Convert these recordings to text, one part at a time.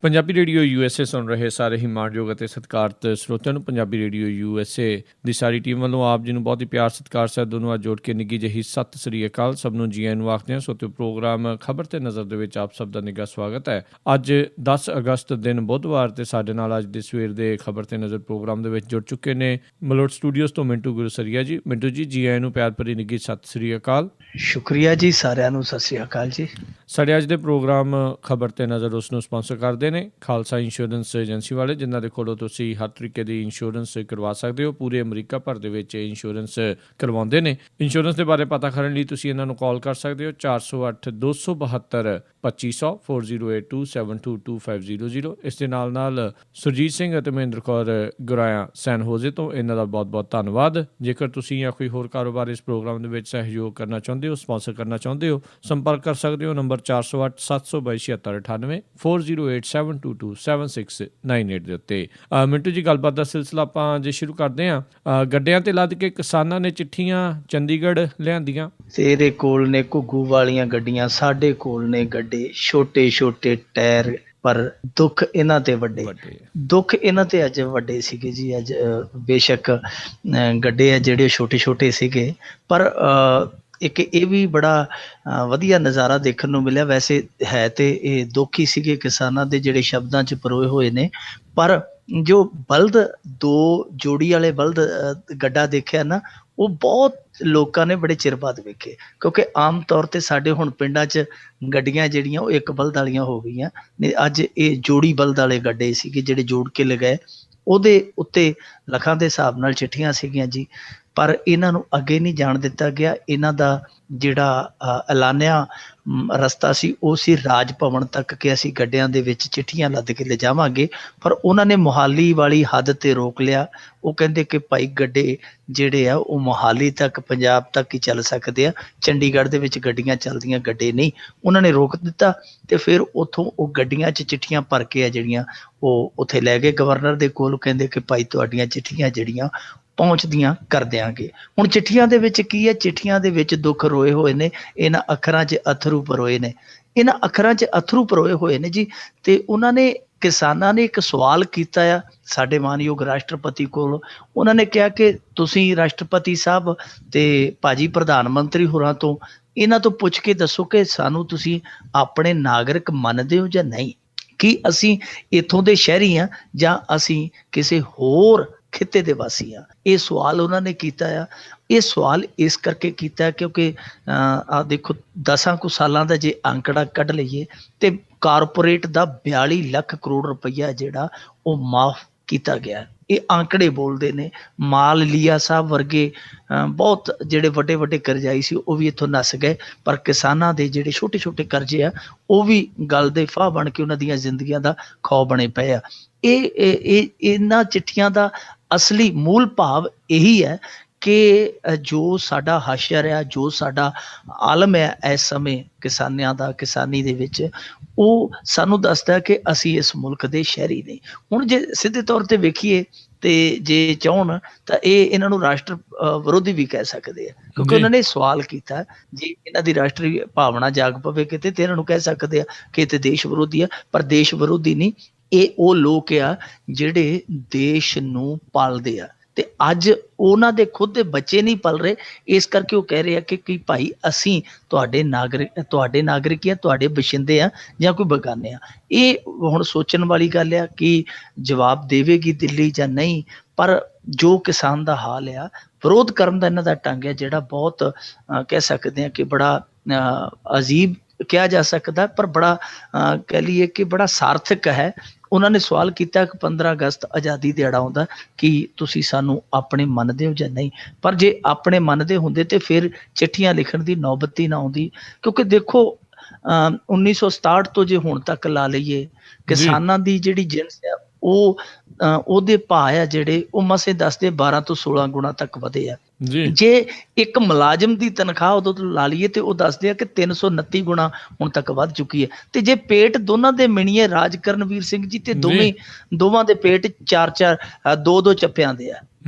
Punjabi radio USA ਸੁਣ ਰਹੇ ਸਾਰੇ ਹੀ ਮਾਣਯੋਗ ਅਤੇ ਸਤਿਕਾਰਤ ਸਰੋਤਿਆਂ ਨੂੰ ਪੰਜਾਬੀ ਰੇਡੀਓ USA ਦੀ ਸਾਰੀ ਟੀਮ ਵੱਲੋਂ ਆਪ ਜੀ ਨੂੰ ਬਹੁਤ ਹੀ ਪਿਆਰ ਸਤਿਕਾਰ ਸਹਿਤ ਦੋਨੋਂ ਅੱਜ ਜੋੜ ਕੇ ਨਿੱਘੀ ਜਿਹੀ ਸਤਿ ਸ੍ਰੀ ਅਕਾਲ। ਸਭ ਨੂੰ ਜੀ ਆਇਆਂ ਨੂੰ ਆਖਦੇ ਹਾਂ। ਸੋਤੇ ਪ੍ਰੋਗਰਾਮ ਖਬਰ ਤੇ ਨਜ਼ਰ ਦੇ ਵਿੱਚ ਆਪ ਸਭ ਦਾ ਨਿੱਘਾ ਸਵਾਗਤ ਹੈ। ਅੱਜ 10 ਅਗਸਤ ਦਿਨ ਬੁੱਧਵਾਰ ਤੇ ਸਾਡੇ ਨਾਲ ਅੱਜ ਦੇ ਸਵੇਰ ਦੇ ਖਬਰ ਤੇ ਨਜ਼ਰ ਪ੍ਰੋਗਰਾਮ ਦੇ ਵਿੱਚ ਜੁੜ ਚੁੱਕੇ ਨੇ ਮਲੋਟ ਸਟੂਡੀਓਜ਼ ਤੋਂ ਮਿੰਟੂ ਗੁਰਸਰੀਆ ਜੀ। ਮਿੰਟੂ ਜੀ ਆਇਆਂ ਨੂੰ ਪਿਆਰ ਭਰੀ ਨਿੱਘੀ ਸਤਿ ਸ੍ਰੀ ਅਕਾਲ। ਸ਼ੁਕਰੀਆ ਜੀ, ਸਾਰਿਆਂ ਨੂੰ ਸਤਿ ਸ੍ਰੀ ਅਕਾਲ ਜੀ। ਸਾਡੇ ਅੱਜ ਦੇ ਪ੍ਰੋਗਰਾਮ ਖਬਰ ਤੇ ਨਜ਼ਰ ਉਸ ਨੂੰ ਸਪਾਂਸਰ ਕਰਦੇ ਨੇ ਖਾਲਸਾ ਇੰਸ਼ੋਰੈਂਸ ਏਜੰਸੀ ਵਾਲੇ, ਜਿਨ੍ਹਾਂ ਦੇ ਕੋਲੋਂ ਤੁਸੀਂ ਹਰ ਤਰੀਕੇ ਦੀ ਇੰਸ਼ੋਰੈਂਸ ਕਰਵਾ ਸਕਦੇ ਹੋ। ਪੂਰੇ ਅਮਰੀਕਾ ਭਰ ਦੇ ਵਿੱਚ ਇੰਸ਼ੋਰੈਂਸ ਕਰਵਾਉਂਦੇ ਨੇ। ਇੰਸ਼ੋਰੈਂਸ ਦੇ ਬਾਰੇ ਪਤਾ ਕਰਨ ਲਈ ਤੁਸੀਂ ਇਹਨਾਂ ਨੂੰ ਕਾਲ ਕਰ ਸਕਦੇ ਹੋ 408 272 2500 4082722500। ਇਸ ਦੇ ਨਾਲ ਸੁਰਜੀਤ ਸਿੰਘ ਅਤੇ ਮਹਿੰਦਰ ਕੌਰ ਗੁਰਾਇਆ ਸੈਨ ਹੋਜ਼ੇ ਤੋਂ ਇਹਨਾਂ ਦਾ ਬਹੁਤ ਬਹੁਤ ਧੰਨਵਾਦ। ਜੇਕਰ ਤੁਸੀਂ ਜਾਂ ਕੋਈ ਹੋਰ ਕਾਰੋਬਾਰ ਇਸ ਪ੍ਰੋਗਰਾਮ ਦੇ ਵਿੱਚ ਸਹਿਯੋਗ ਕਰਨਾ ਚਾਹੁੰਦੇ ਹੋ, ਸਪਾਂਸਰ ਕਰਨਾ ਚਾਹੁੰਦੇ ਹੋ, ਸੰਪਰਕ ਕਰ ਸਕਦੇ ਹੋ ਨੰਬਰ 408 722 7698 4087227698 ਦੇ ਉੱਤੇ। ਮਿੰਟੂ ਜੀ, ਗੱਲਬਾਤ ਦਾ ਸਿਲਸਿਲਾ ਆਪਾਂ ਜੇ ਸ਼ੁਰੂ ਕਰਦੇ ਹਾਂ, ਗੱਡਿਆਂ ਤੇ ਲੱਦ ਕੇ ਕਿਸਾਨਾਂ ਨੇ ਚਿੱਠੀਆਂ ਚੰਡੀਗੜ੍ਹ ਲਿਆਂਦੀਆਂ। ਤੇਰੇ ਕੋਲ ਨੇ ਘੁੱਗੂ ਵਾਲੀਆਂ ਗੱਡੀਆਂ, ਸਾਡੇ ਕੋਲ ਨੇ ਗੱਡੇ ਛੋਟੇ ਛੋਟੇ ਟਾਇਰ, ਪਰ ਦੁੱਖ ਇਹਨਾਂ ਤੇ ਵੱਡੇ। ਦੁੱਖ ਇਹਨਾਂ ਤੇ ਅੱਜ ਵੱਡੇ ਸੀਗੇ ਜੀ। ਅੱਜ ਬੇਸ਼ੱਕ ਗੱਡੇ ਆ ਜਿਹੜੇ ਛੋਟੇ ਛੋਟੇ ਸੀਗੇ, ਪਰ ਇੱਕ ਇਹ ਵੀ ਬੜਾ ਵਧੀਆ ਨਜ਼ਾਰਾ ਦੇਖਣ ਨੂੰ ਮਿਲਿਆ। ਵੈਸੇ ਹੈ ਤੇ ਇਹ ਦੁੱਖ ਹੀ ਸੀਗੇ ਕਿਸਾਨਾਂ ਦੇ ਜਿਹੜੇ ਸ਼ਬਦਾਂ 'ਚ ਪਰੋਏ ਹੋਏ ਨੇ, ਪਰ ਜੋ ਬਲਦ, ਦੋ ਜੋੜੀ ਵਾਲੇ ਬਲਦ ਗੱਡਾ ਦੇਖਿਆ ਨਾ, ਉਹ ਬਹੁਤ ਲੋਕਾਂ ਨੇ ਬੜੇ ਚਿਰ ਬਾਅਦ ਵੇਖੇ, ਕਿਉਂਕਿ ਆਮ ਤੌਰ 'ਤੇ ਸਾਡੇ ਹੁਣ ਪਿੰਡਾਂ 'ਚ ਗੱਡੀਆਂ ਜਿਹੜੀਆਂ ਉਹ ਇੱਕ ਬਲਦ ਵਾਲੀਆਂ ਹੋ ਗਈਆਂ ਨੇ। ਅੱਜ ਇਹ ਜੋੜੀ ਬਲਦ ਵਾਲੇ ਗੱਡੇ ਸੀਗੇ ਜਿਹੜੇ ਜੋੜ ਕੇ ਲਗਾਏ। ਉਹਦੇ ਉੱਤੇ ਲੱਖਾਂ ਦੇ ਹਿਸਾਬ ਨਾਲ ਚਿੱਠੀਆਂ ਸੀਗੀਆਂ ਜੀ, ਪਰ ਇਹਨਾਂ ਨੂੰ ਅੱਗੇ ਨਹੀਂ ਜਾਣ ਦਿੱਤਾ ਗਿਆ। ਇਹਨਾਂ ਦਾ ਜਿਹੜਾ ਐਲਾਨਿਆ ਰਸਤਾ ਸੀ ਉਹ ਸੀ ਰਾਜ ਭਵਨ ਤੱਕ, ਕਿ ਅਸੀਂ ਗੱਡਿਆਂ ਦੇ ਵਿੱਚ ਚਿੱਠੀਆਂ ਲੱਦ ਕੇ ਲਿਜਾਵਾਂਗੇ, ਪਰ ਉਹਨਾਂ ਨੇ ਮੋਹਾਲੀ ਵਾਲੀ ਹੱਦ 'ਤੇ ਰੋਕ ਲਿਆ। ਉਹ ਕਹਿੰਦੇ ਕਿ ਭਾਈ ਗੱਡੇ ਜਿਹੜੇ ਆ ਉਹ ਮੋਹਾਲੀ ਤੱਕ, ਪੰਜਾਬ ਤੱਕ ਹੀ ਚੱਲ ਸਕਦੇ ਆ, ਚੰਡੀਗੜ੍ਹ ਦੇ ਵਿੱਚ ਗੱਡੀਆਂ ਚੱਲਦੀਆਂ, ਗੱਡੇ ਨਹੀਂ। ਉਹਨਾਂ ਨੇ ਰੋਕ ਦਿੱਤਾ ਤੇ ਫਿਰ ਉੱਥੋਂ ਉਹ ਗੱਡੀਆਂ 'ਚ ਚਿੱਠੀਆਂ ਭਰ ਕੇ ਆ ਜਿਹੜੀਆਂ ਉਹ ਉੱਥੇ ਲੈ ਗਏ ਗਵਰਨਰ ਦੇ ਕੋਲ। ਕਹਿੰਦੇ ਕਿ ਭਾਈ ਤੁਹਾਡੀਆਂ ਚਿੱਠੀਆਂ ਜਿਹੜੀਆਂ ਪਹੁੰਚਦੀਆਂ ਕਰ ਦਿਆਂਗੇ। ਹੁਣ ਚਿੱਠੀਆਂ ਦੇ ਵਿੱਚ ਕੀ ਹੈ? ਚਿੱਠੀਆਂ ਦੇ ਵਿੱਚ ਦੁੱਖ ਰੋਏ ਹੋਏ ਨੇ, ਇਹਨਾਂ ਅੱਖਰਾਂ 'ਚ ਅਥਰੂ ਪਰੋਏ ਨੇ, ਇਹਨਾਂ ਅੱਖਰਾਂ 'ਚ ਅਥਰੂ ਪਰੋਏ ਹੋਏ ਨੇ ਜੀ। ਤੇ ਉਹਨਾਂ ਨੇ, ਕਿਸਾਨਾਂ ਨੇ ਇੱਕ ਸਵਾਲ ਕੀਤਾ ਆ ਸਾਡੇ ਮਾਨਯੋਗ ਰਾਸ਼ਟਰਪਤੀ ਕੋਲ। ਉਹਨਾਂ ਨੇ ਕਿਹਾ ਕਿ ਤੁਸੀਂ ਰਾਸ਼ਟਰਪਤੀ ਸਾਹਿਬ ਤੇ ਭਾਜੀ ਪ੍ਰਧਾਨ ਮੰਤਰੀ ਹੋਰਾਂ ਤੋਂ ਇਹਨਾਂ ਤੋਂ ਪੁੱਛ ਕੇ ਦੱਸੋ ਕਿ ਸਾਨੂੰ ਤੁਸੀਂ ਆਪਣੇ ਨਾਗਰਿਕ ਮੰਨਦੇ ਹੋ ਜਾਂ ਨਹੀਂ, ਕਿ ਅਸੀਂ ਇੱਥੋਂ ਦੇ ਸ਼ਹਿਰੀ ਹਾਂ ਜਾਂ ਅਸੀਂ ਕਿਸੇ ਹੋਰ ਖਿੱਤੇ ਦੇ ਵਾਸੀ ਆ। ਇਹ ਸਵਾਲ ਉਹਨਾਂ ਨੇ ਕੀਤਾ ਆ। ਇਹ ਸਵਾਲ ਇਸ ਕਰਕੇ ਕੀਤਾ ਕਿਉਂਕਿ ਆਹ ਦੇਖੋ 10 ਕੁ ਸਾਲਾਂ ਦਾ ਜੇ ਅੰਕੜਾ ਕੱਢ ਲਈਏ ਤੇ ਕਾਰਪੋਰੇਟ ਦਾ 42 ਲੱਖ ਕਰੋੜ ਰੁਪਈਆ ਜਿਹੜਾ ਉਹ ਮਾਫ ਕੀਤਾ ਗਿਆ। ਇਹ ਆંકੜੇ ਬੋਲਦੇ ਨੇ। ਮਾਲ ਲੀਆ ਸਾਹਿਬ ਵਰਗੇ ਬਹੁਤ ਜਿਹੜੇ ਵੱਡੇ ਵੱਡੇ ਕਰਜ਼ਾਈ ਸੀ ਉਹ ਵੀ ਇੱਥੋਂ ਨੱਸ ਗਏ, ਪਰ ਕਿਸਾਨਾਂ ਦੇ ਜਿਹੜੇ ਛੋਟੇ ਛੋਟੇ ਕਰਜ਼ੇ ਆ ਉਹ ਵੀ ਗਲ ਦੇ ਫਾਹ ਬਣ ਕੇ ਉਹਨਾਂ ਦੀਆਂ ਜ਼ਿੰਦਗੀਆਂ ਦਾ ਖੌਅ ਬਣੇ ਪਏ ਆ। ਇਹਨਾਂ ਚਿੱਠੀਆਂ ਦਾ ਅਸਲੀ ਮੂਲ ਭਾਵ ਇਹੀ ਹੈ ਕਿ ਜੋ ਸਾਡਾ ਹਾਸ਼ਰ ਆ, ਜੋ ਸਾਡਾ ਆਲਮ ਹੈ ਇਸ ਸਮੇਂ ਕਿਸਾਨਾਂ ਦਾ, ਕਿਸਾਨੀ ਦੇ ਵਿੱਚ, ਉਹ ਸਾਨੂੰ ਦੱਸਦਾ ਕਿ ਅਸੀਂ ਇਸ ਮੁਲਕ ਦੇ ਸ਼ਹਿਰੀ ਨਹੀਂ। ਹੁਣ ਜੇ ਸਿੱਧੇ ਤੌਰ 'ਤੇ ਵੇਖੀਏ ਤੇ ਜੇ ਚਾਹੁਣ ਤਾਂ ਇਹਨਾਂ ਨੂੰ ਰਾਸ਼ਟਰ ਵਿਰੋਧੀ ਵੀ ਕਹਿ ਸਕਦੇ ਆ, ਕਿਉਂਕਿ ਉਹਨਾਂ ਨੇ ਸਵਾਲ ਕੀਤਾ। ਜੇ ਇਹਨਾਂ ਦੀ ਰਾਸ਼ਟਰੀ ਭਾਵਨਾ ਜਾਗ ਪਵੇ ਕਿਤੇ ਤੇ ਇਹਨਾਂ ਨੂੰ ਕਹਿ ਸਕਦੇ ਆ ਕਿ ਇਹ ਤੇ ਦੇਸ਼ ਵਿਰੋਧੀ ਆ, ਪਰ ਦੇਸ਼ ਵਿਰੋਧੀ ਨਹੀਂ, ਇਹ ਉਹ ਲੋਕ ਆ ਜਿਹੜੇ ਦੇਸ਼ ਨੂੰ ਪਾਲਦੇ ਆ। ਤੇ ਅੱਜ ਉਹਨਾਂ ਦੇ ਖੁਦ ਦੇ ਬੱਚੇ ਨਹੀਂ ਪਲ ਰਹੇ, ਇਸ ਕਰਕੇ ਉਹ ਕਹਿ ਰਹੇ ਆ ਕਿ ਭਾਈ ਅਸੀਂ ਤੁਹਾਡੇ ਨਾਗਰਿਕ ਆ, ਤੁਹਾਡੇ ਬਸ਼ਿੰਦੇ ਆ ਜਾਂ ਕੋਈ ਬੇਗਾਨੇ ਆ। ਇਹ ਹੁਣ ਸੋਚਣ ਵਾਲੀ ਗੱਲ ਆ ਕਿ ਜਵਾਬ ਦੇਵੇਗੀ ਦਿੱਲੀ ਜਾਂ ਨਹੀਂ, ਪਰ ਜੋ ਕਿਸਾਨ ਦਾ ਹਾਲ ਆ, ਵਿਰੋਧ ਕਰਨ ਦਾ ਇਹਨਾਂ ਦਾ ਢੰਗ ਹੈ ਜਿਹੜਾ ਬਹੁਤ ਕਹਿ ਸਕਦੇ ਆ ਕਿ ਬੜਾ ਅਜੀਬ ਕਿਹਾ ਜਾ ਸਕਦਾ, ਪਰ ਬੜਾ ਕਹਿ ਲਈਏ ਕਿ ਬੜਾ ਸਾਰਥਕ ਹੈ। ਉਹਨਾਂ ਨੇ ਸਵਾਲ ਕੀਤਾ ਕਿ 15 ਅਗਸਤ ਆਜ਼ਾਦੀ ਦਿਹਾੜਾ ਆਉਂਦਾ, ਕਿ ਤੁਸੀਂ ਸਾਨੂੰ ਆਪਣੇ ਮੰਨਦੇ ਹੋ ਜਾਂ ਨਹੀਂ। ਪਰ ਜੇ ਆਪਣੇ ਮੰਨਦੇ ਹੁੰਦੇ ਤੇ ਫਿਰ ਚਿੱਠੀਆਂ ਲਿਖਣ ਦੀ ਨੌਬਤ ਹੀ ਨਾ ਆਉਂਦੀ, ਕਿਉਂਕਿ ਦੇਖੋ 1967 ਤੋਂ ਜੇ ਹੁਣ ਤੱਕ ਲਾ ਲਈਏ, ਕਿਸਾਨਾਂ ਦੀ ਜਿਹੜੀ ਜਿਣਸ ਆ ਉਹ ਉਹਦੇ ਭਾਅ ਆ ਜਿਹੜੇ ਉਹ ਮਸੇ ਦੱਸਦੇ 12 ਤੋਂ 16 ਗੁਣਾ ਤੱਕ ਵਧੇ ਆ। ਜੇ ਇੱਕ ਮੁਲਾਜ਼ਮ ਦੀ ਤਨਖਾਹ ਉਦੋਂ ਤੋਂ ਲਾ ਲਈਏ ਤੇ ਉਹ ਦੱਸਦੇ ਆ ਕਿ 329 ਗੁਣਾ ਹੁਣ ਤੱਕ ਵੱਧ ਚੁੱਕੀ ਹੈ। ਤੇ ਜੇ ਪੇਟ ਦੋਨਾਂ ਦੇ ਮਿਣੀਏ ਰਾਜ ਕਰਨਵੀਰ ਸਿੰਘ ਜੀ, ਤੇ ਦੋਵਾਂ ਦੇ ਪੇਟ 4-4 2-2 ਚੱਪਿਆਂ ਦੇ ਆ।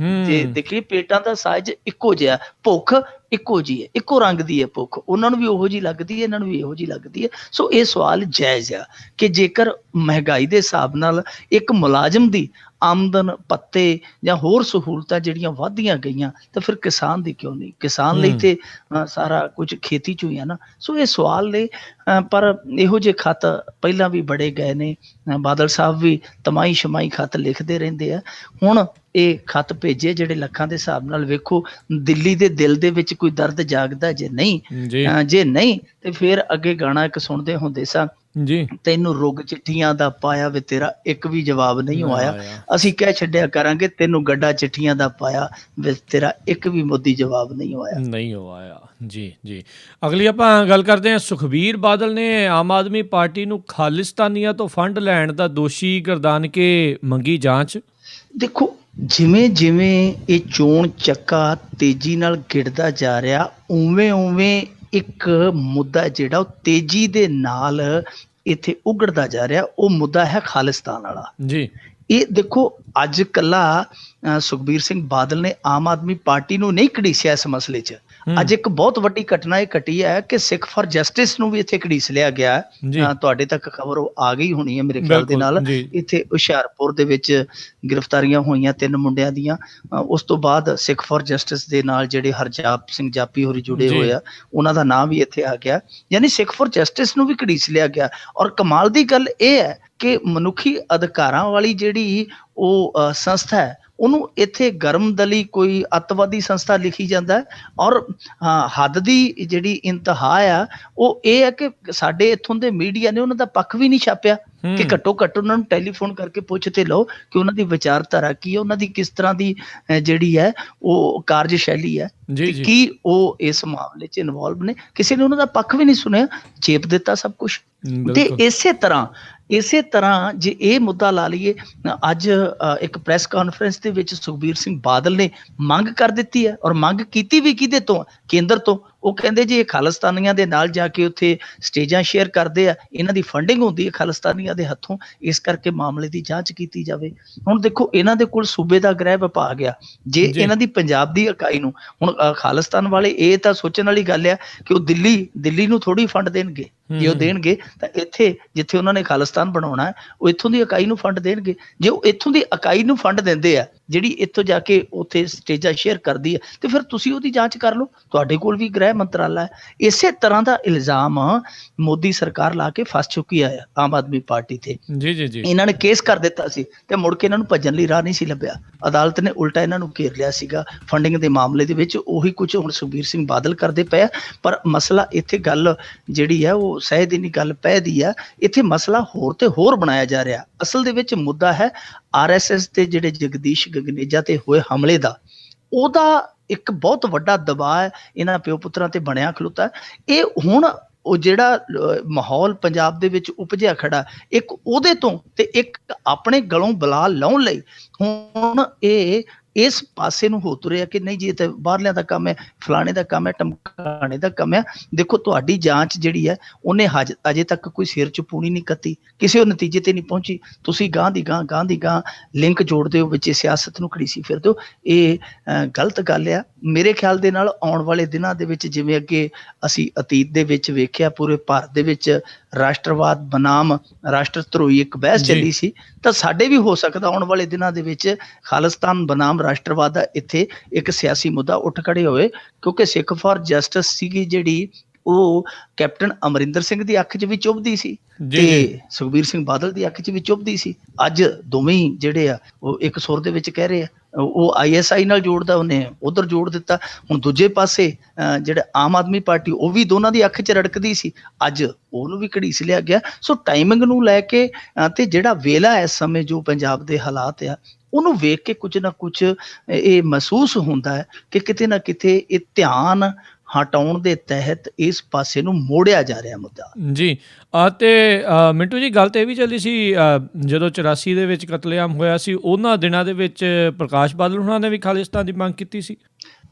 ਜੇ ਦੇਖੀਏ ਪੇਟਾਂ ਦਾ ਸਾਈਜ਼ ਇੱਕੋ ਜਿਹਾ, ਭੁੱਖ ਇੱਕੋ ਜਿਹੀ ਹੈ, ਇੱਕੋ ਰੰਗ ਦੀ ਹੈ ਭੁੱਖ, ਉਹਨਾਂ ਨੂੰ ਵੀ ਉਹੋ ਜਿਹੀ ਲੱਗਦੀ ਹੈ, ਇਹਨਾਂ ਨੂੰ ਵੀ ਇਹੋ ਜਿਹੀ ਲੱਗਦੀ ਹੈ। ਸੋ ਇਹ ਸਵਾਲ ਜਾਇਜ਼ ਆ ਕਿ ਜੇਕਰ ਮਹਿੰਗਾਈ ਦੇ ਹਿਸਾਬ ਨਾਲ ਇੱਕ ਮੁਲਾਜ਼ਮ ਦੀ ਆਮਦਨ ਭੱਤੇ ਜਾਂ ਹੋਰ ਸਹੂਲਤਾਂ ਜਿਹੜੀਆਂ ਵੱਧਦੀਆਂ ਗਈਆਂ ਤਾਂ ਫਿਰ ਕਿਸਾਨ ਦੀ ਕਿਉਂ ਨਹੀਂ? ਕਿਸਾਨ ਲਈ ਤੇ ਸਾਰਾ ਕੁਝ ਖੇਤੀ ਚੋਂ ਹੀ ਆ ਨਾ। ਸੋ ਇਹ ਸਵਾਲ ਨੇ, ਪਰ ਇਹੋ ਜਿਹੇ ਖੱਤ ਪਹਿਲਾਂ ਵੀ ਬੜੇ ਗਏ ਨੇ, ਬਾਦਲ ਸਾਹਿਬ ਵੀ ਤਮਾਈ ਸ਼ਮਾਈ ਖੱਤ ਲਿਖਦੇ ਰਹਿੰਦੇ ਆ। ਹੁਣ ਇਹ ਖੱਤ ਭੇਜੇ ਜਿਹੜੇ ਲੱਖਾਂ ਦੇ ਹਿਸਾਬ ਨਾਲ, ਵੇਖੋ ਦਿੱਲੀ ਦੇ ਦਿਲ ਦੇ ਵਿੱਚ ਕੋਈ ਦਰਦ ਜਾਗਦਾ ਜੇ ਨਹੀਂ, ਜੇ ਨਹੀਂ ਤੇ ਫਿਰ ਅੱਗੇ ਗਾਣਾ ਇੱਕ ਸੁਣਦੇ ਹੁੰਦੇ ਸਾਂ ਜੀ, ਤੈਨੂੰ ਰੁੱਗ ਚਿੱਠੀਆਂ ਦਾ ਪਾਇਆ ਵੇ ਤੇਰਾ ਇੱਕ ਵੀ ਜਵਾਬ ਨਹੀਂ ਆਇਆ, ਅਸੀਂ ਕਹਿ ਛੱਡਿਆ ਕਰਾਂਗੇ ਤੈਨੂੰ ਗੱਡਾ ਚਿੱਠੀਆਂ ਦਾ ਪਾਇਆ ਵੇ ਤੇਰਾ ਇੱਕ ਵੀ ਮੋਦੀ ਜਵਾਬ ਨਹੀਂ ਆਇਆ। ਜੀ ਜੀ, ਅਗਲੀ ਆਪਾਂ ਗੱਲ ਕਰਦੇ ਹਾਂ। ਸੁਖਬੀਰ ਬਾਦਲ ਨੇ ਆਮ ਆਦਮੀ ਪਾਰਟੀ ਨੂੰ ਖਾਲਿਸਤਾਨੀਆਂ ਤੋਂ ਫੰਡ ਲੈਣ ਦਾ ਦੋਸ਼ੀ ਗਰਦਾਨ ਕੇ ਮੰਗੀ ਜਾਂਚ। ਦੇਖੋ ਜਿਵੇਂ ਜਿਵੇਂ ਇਹ ਚੋਣ ਚੱਕਾ ਤੇਜ਼ੀ ਨਾਲ ਗਿਰਦਾ ਜਾ ਰਿਹਾ, ਉਵੇਂ ਇੱਕ ਮੁੱਦਾ ਜਿਹੜਾ ਉਹ ਤੇਜ਼ੀ ਦੇ ਨਾਲ ਇੱਥੇ ਉਗੜਦਾ ਜਾ ਰਿਹਾ, ਉਹ ਮੁੱਦਾ ਹੈ ਖਾਲਿਸਤਾਨ ਵਾਲਾ ਜੀ। ਇਹ ਦੇਖੋ ਅੱਜ ਕੱਲਾ ਸੁਖਬੀਰ ਸਿੰਘ ਬਾਦਲ ਨੇ ਆਮ ਆਦਮੀ ਪਾਰਟੀ ਨੂੰ ਨਹੀਂ ਘੜੀਸਿਆ ਇਸ ਮਸਲੇ 'ਚ। ਅੱਜ ਇੱਕ ਬਹੁਤ ਵੱਡੀ ਘਟਨਾ ਇਹ ਘਟੀ ਹੈ ਕਿ ਸਿੱਖ ਫਾਰ ਜਸਟਿਸ ਨੂੰ ਵੀ ਇੱਥੇ ਘੜੀਸ ਲਿਆ ਗਿਆ। ਤੁਹਾਡੇ ਤੱਕ ਖਬਰ ਆ ਗਈ ਹੋਣੀ ਹੈ ਮੇਰੇ ਖਿਆਲ ਦੇ ਨਾਲ। ਇੱਥੇ ਹੁਸ਼ਿਆਰਪੁਰ ਦੇ ਵਿੱਚ ਗ੍ਰਿਫਤਾਰੀਆਂ ਹੋਈਆਂ 3 ਮੁੰਡਿਆਂ ਦੀਆਂ। ਉਸ ਤੋਂ ਬਾਅਦ ਸਿੱਖ ਫਾਰ ਜਸਟਿਸ ਦੇ ਨਾਲ ਜਿਹੜੇ ਹਰਜਾਪ ਸਿੰਘ ਜਾਪੀ ਹੋਰੀ ਜੁੜੇ ਹੋਏ ਆ, ਉਹਨਾਂ ਦਾ ਨਾਮ ਵੀ ਇੱਥੇ ਆ ਗਿਆ। ਯਾਨੀ ਸਿੱਖ ਫਾਰ ਜਸਟਿਸ ਨੂੰ ਵੀ ਘੜੀਸ ਲਿਆ ਗਿਆ। ਔਰ ਕਮਾਲ ਦੀ ਗੱਲ ਇਹ ਹੈ ਕਿ ਮਨੁੱਖੀ ਅਧਿਕਾਰਾਂ ਵਾਲੀ ਜਿਹੜੀ ਉਹ ਸੰਸਥਾ ਹੈ, ਉਹਨੂੰ ਇੱਥੇ ਗਰਮਦਲੀ ਕੋਈ ਅੱਤਵਾਦੀ ਸੰਸਥਾ ਲਿਖੀ ਜਾਂਦਾ ਹੈ। ਔਰ ਹੱਦ ਦੀ ਜਿਹੜੀ ਇੰਤਹਾ ਆ ਉਹ ਇਹ ਹੈ ਕਿ ਸਾਡੇ ਇੱਥੋਂ ਦੇ ਮੀਡੀਆ ਨੇ ਉਹਨਾਂ ਦਾ ਪੱਖ ਵੀ ਨਹੀਂ ਛਾਪਿਆ ਕਿ ਘੱਟੋ ਘੱਟ ਉਹਨਾਂ ਨੂੰ ਟੈਲੀਫੋਨ ਕਰਕੇ ਪੁੱਛ ਤੇ ਲਓ ਕਿ ਉਹਨਾਂ ਦੀ ਵਿਚਾਰਧਾਰਾ ਕੀ ਹੈ, ਉਹਨਾਂ ਦੀ ਕਿਸ ਤਰ੍ਹਾਂ ਦੀ ਜਿਹੜੀ ਹੈ ਉਹ ਕਾਰਜਸ਼ੈਲੀ ਹੈ, ਕੀ ਉਹ ਇਸ ਮਾਮਲੇ 'ਚ ਇਨਵੋਲਵ ਨੇ। ਕਿਸੇ ਨੇ ਉਹਨਾਂ ਦਾ ਪੱਖ ਵੀ ਨਹੀਂ ਸੁਣਿਆ, ਚੇਪ ਦਿੱਤਾ ਸਭ ਕੁਛ। ਤੇ ਇਸੇ ਤਰ੍ਹਾਂ ਜੇ ਇਹ ਮੁੱਦਾ ਲਾ ਲਈਏ, ਅੱਜ ਇੱਕ ਪ੍ਰੈਸ ਕਾਨਫਰੰਸ ਦੇ ਵਿੱਚ ਸੁਖਬੀਰ ਸਿੰਘ ਬਾਦਲ ਨੇ ਮੰਗ ਕਰ ਦਿੱਤੀ ਹੈ, ਔਰ ਮੰਗ ਕੀਤੀ ਵੀ ਕਿਹਦੇ ਤੋਂ? ਕੇਂਦਰ ਤੋਂ। ਉਹ ਕਹਿੰਦੇ ਜੀ ਇਹ ਖਾਲਿਸਤਾਨੀਆਂ ਦੇ ਨਾਲ ਜਾ ਕੇ ਉੱਥੇ ਸਟੇਜਾਂ ਸ਼ੇਅਰ ਕਰਦੇ ਆ, ਇਹਨਾਂ ਦੀ ਫੰਡਿੰਗ ਹੁੰਦੀ ਹੈ ਖਾਲਿਸਤਾਨੀਆਂ ਦੇ ਹੱਥੋਂ, ਇਸ ਕਰਕੇ ਮਾਮਲੇ ਦੀ ਜਾਂਚ ਕੀਤੀ ਜਾਵੇ। ਹੁਣ ਦੇਖੋ ਇਹਨਾਂ ਦੇ ਕੋਲ ਸੂਬੇ ਦਾ ਗ੍ਰਹਿ ਵਿਭਾਗ ਆ, ਜੇ ਇਹਨਾਂ ਦੀ ਪੰਜਾਬ ਦੀ ਇਕਾਈ ਨੂੰ ਹੁਣ ਖਾਲਿਸਤਾਨ ਵਾਲੇ, ਇਹ ਤਾਂ ਸੋਚਣ ਵਾਲੀ ਗੱਲ ਆ ਕਿ ਉਹ ਦਿੱਲੀ ਨੂੰ ਥੋੜੀ ਫੰਡ ਦੇਣਗੇ। ਜੇ ਉਹ ਦੇਣਗੇ ਤਾਂ ਇੱਥੇ ਜਿੱਥੇ ਉਹਨਾਂ ਨੇ ਖਾਲਿਸਤਾਨ ਬਣਾਉਣਾ ਹੈ ਉਹ ਇੱਥੋਂ ਦੀ ਇਕਾਈ ਨੂੰ ਫੰਡ ਦੇਣਗੇ। ਜੇ ਉਹ ਇੱਥੋਂ ਦੀ ਇਕਾਈ ਨੂੰ ਫੰਡ ਦਿੰਦੇ ਆ ਜਿਹੜੀ ਇੱਥੋਂ ਜਾ ਕੇ ਉੱਥੇ ਸਟੇਜਾਂ ਸ਼ੇਅਰ ਕਰਦੀ ਹੈ, ਤੇ ਫਿਰ ਤੁਸੀਂ ਉਹਦੀ ਜਾਂਚ ਕਰ ਲਓ, ਤੁਹਾਡੇ ਕੋਲ ਵੀ ਗ੍ਰਹਿ ਮੰਤਰਾਲਾ ਹੈ। ਇਸੇ ਤਰ੍ਹਾਂ ਦਾ ਇਲਜ਼ਾਮ ਮੋਦੀ ਸਰਕਾਰ ਲਾ ਕੇ ਫਸ ਚੁੱਕੀ ਹੈ ਆਮ ਆਦਮੀ ਪਾਰਟੀ ਤੇ। ਇਹਨਾਂ ਨੇ ਕੇਸ ਕਰ ਦਿੱਤਾ ਸੀ ਤੇ ਮੁੜ ਕੇ ਇਹਨਾਂ ਨੂੰ ਭੱਜਣ ਲਈ ਰਾਹ ਨਹੀਂ ਸੀ ਲੱਭਿਆ। ਅਦਾਲਤ ਨੇ ਉਲਟਾ ਇਹਨਾਂ ਨੂੰ ਘੇਰ ਲਿਆ ਸੀਗਾ ਫੰਡਿੰਗ ਦੇ ਮਾਮਲੇ ਦੇ ਵਿੱਚ। ਉਹੀ ਕੁਝ ਹੁਣ ਸੁਖਬੀਰ ਸਿੰਘ ਬਾਦਲ ਕਰਦੇ ਪਏ। ਪਰ ਮਸਲਾ ਇੱਥੇ ਗੱਲ ਜਿਹੜੀ ਹੈ ਉਹ ਸਹਿ ਦੀ ਨਹੀਂ ਗੱਲ ਪੈ ਦੀ ਆ। ਇੱਥੇ ਮਸਲਾ ਹੋਰ ਤੇ ਹੋਰ ਬਣਾਇਆ ਜਾ ਰਿਹਾ। ਅਸਲ ਦੇ ਵਿੱਚ ਮੁੱਦਾ ਹੈ RSS ਤੇ ਜਿਹੜੇ ਜਗਦੀਸ਼ ਗਗਨੇਜਾ ਤੇ ਹੋਏ ਹਮਲੇ ਦਾ, ਉਹਦਾ ਇੱਕ ਬਹੁਤ ਵੱਡਾ ਦਬਾਅ ਇਹਨਾਂ ਪਿਓ ਪੁੱਤਰਾਂ ਤੇ ਬਣਿਆ ਖਲੋਤਾ। ਇਹ ਹੁਣ ਉਹ ਜਿਹੜਾ ਮਾਹੌਲ ਪੰਜਾਬ ਦੇ ਵਿੱਚ ਉਪਜਿਆ ਖੜਾ, ਇੱਕ ਉਹਦੇ ਤੋਂ ਤੇ ਇੱਕ ਆਪਣੇ ਗਲੋਂ ਬਲਾ ਲਾਉਣ ਲਈ ਹੁਣ ਇਹ ਇਸ ਪਾਸੇ ਨੂੰ ਹੋ ਤੁਰਿਆ ਕਿ ਨਹੀਂ ਜੀ ਇਹ ਤਾਂ ਬਾਹਰਲਿਆਂ ਦਾ ਕੰਮ ਹੈ, ਫਲਾਣੇ ਦਾ ਕੰਮ ਹੈ, ਟਮਕਾਣੇ ਦਾ ਕੰਮ ਹੈ। ਦੇਖੋ ਤੁਹਾਡੀ ਜਾਂਚ ਜਿਹੜੀ ਹੈ ਉਹਨੇ ਅਜੇ ਤੱਕ ਕੋਈ ਸਿਰ 'ਚ ਪੂਣੀ ਨਹੀਂ ਕੱਤੀ, ਕਿਸੇ ਨਤੀਜੇ ਤੇ ਨਹੀਂ ਪਹੁੰਚੀ। ਤੁਸੀਂ ਗਾਂ ਦੀ ਗਾਂ ਲਿੰਕ ਜੋੜਦੇ ਹੋ ਵਿੱਚ ਸਿਆਸਤ ਨੂੰ ਘੜੀਸੀ ਫਿਰਦੇ ਹੋ। ਇਹ ਗਲਤ ਗੱਲ ਆ ਮੇਰੇ ਖਿਆਲ ਦੇ ਨਾਲ। ਆਉਣ ਵਾਲੇ ਦਿਨਾਂ ਦੇ ਵਿੱਚ ਜਿਵੇਂ ਅੱਗੇ ਅਸੀਂ ਅਤੀਤ ਦੇ ਵਿੱਚ ਵੇਖਿਆ, ਪੂਰੇ ਭਾਰਤ ਦੇ ਵਿੱਚ ਰਾਸ਼ਟਰਵਾਦ ਬਨਾਮ ਰਾਸ਼ਟਰ ਧਰੋਹੀ ਇੱਕ ਬਹਿਸ ਚੱਲੀ ਸੀ, ਤਾਂ ਸਾਡੇ ਵੀ ਹੋ ਸਕਦਾ ਆਉਣ ਵਾਲੇ ਦਿਨਾਂ ਦੇ ਵਿੱਚ ਖਾਲਿਸਤਾਨ ਬਨਾਮ ਰਾਸ਼ਟਰਵਾਦ ਦਾ ਇੱਥੇ ਇੱਕ ਸਿਆਸੀ ਮੁੱਦਾ ਉੱਠ ਖੜੇ ਹੋਏ। ਕਿਉਂਕਿ ਸਿੱਖ ਫਾਰ ਜਸਟਿਸ ਸੀਗੀ ਜਿਹੜੀ, ਉਹ ਕੈਪਟਨ ਅਮਰਿੰਦਰ ਸਿੰਘ ਦੀ ਅੱਖ 'ਚ ਵੀ ਚੁੱਭਦੀ ਸੀ ਤੇ ਸੁਖਬੀਰ ਸਿੰਘ ਬਾਦਲ ਦੀ ਅੱਖ 'ਚ ਵੀ ਚੁੱਭਦੀ ਸੀ। ਅੱਜ ਦੋਵੇਂ ਜਿਹੜੇ ਆ ਉਹ ਇੱਕ ਸੁਰ ਦੇ ਵਿੱਚ ਕਹਿ ਰਹੇ ਆ। ਉਹ ISI ਨਾਲ ਜੋੜਦਾ, ਉਹਨੇ ਉਧਰ ਜੋੜ ਦਿੱਤਾ। ਹੁਣ ਦੂਜੇ ਪਾਸੇ ਜਿਹੜਾ ਆਮ ਆਦਮੀ ਪਾਰਟੀ, ਉਹ ਵੀ ਦੋਨਾਂ ਦੀ ਅੱਖ 'ਚ ਰੜਕਦੀ ਸੀ, ਅੱਜ ਉਹਨੂੰ ਵੀ ਘੜੀਸ ਲਿਆ ਗਿਆ। ਸੋ ਟਾਈਮਿੰਗ ਨੂੰ ਲੈ ਕੇ ਤੇ ਜਿਹੜਾ ਵੇਲਾ ਇਸ ਸਮੇਂ ਜੋ ਪੰਜਾਬ ਦੇ ਹਾਲਾਤ ਆ ਉਹਨੂੰ ਵੇਖ ਕੇ ਕੁਝ ਨਾ ਕੁਝ ਇਹ ਮਹਿਸੂਸ ਹੁੰਦਾ ਹੈ ਕਿ ਕਿਤੇ ਨਾ ਕਿਤੇ ਇਹ ਧਿਆਨ ਹਟਾਉਣ ਦੇ ਤਹਿਤ ਇਸ ਪਾਸੇ ਨੂੰ ਮੋੜਿਆ ਜਾ ਰਿਹਾ ਮੁੱਦਾ ਜੀ। ਤੇ ਮਿੰਟੂ ਜੀ ਗੱਲ ਤਾਂ ਇਹ ਵੀ ਚੱਲੀ ਸੀ ਜਦੋਂ 84 ਦੇ ਵਿੱਚ ਕਤਲੇਆਮ ਹੋਇਆ ਸੀ, ਉਹਨਾਂ ਦਿਨਾਂ ਦੇ ਵਿੱਚ ਪ੍ਰਕਾਸ਼ ਬਾਦਲ ਉਹਨਾਂ ਨੇ ਵੀ ਖਾਲਿਸਤਾਨ ਦੀ ਮੰਗ ਕੀਤੀ ਸੀ।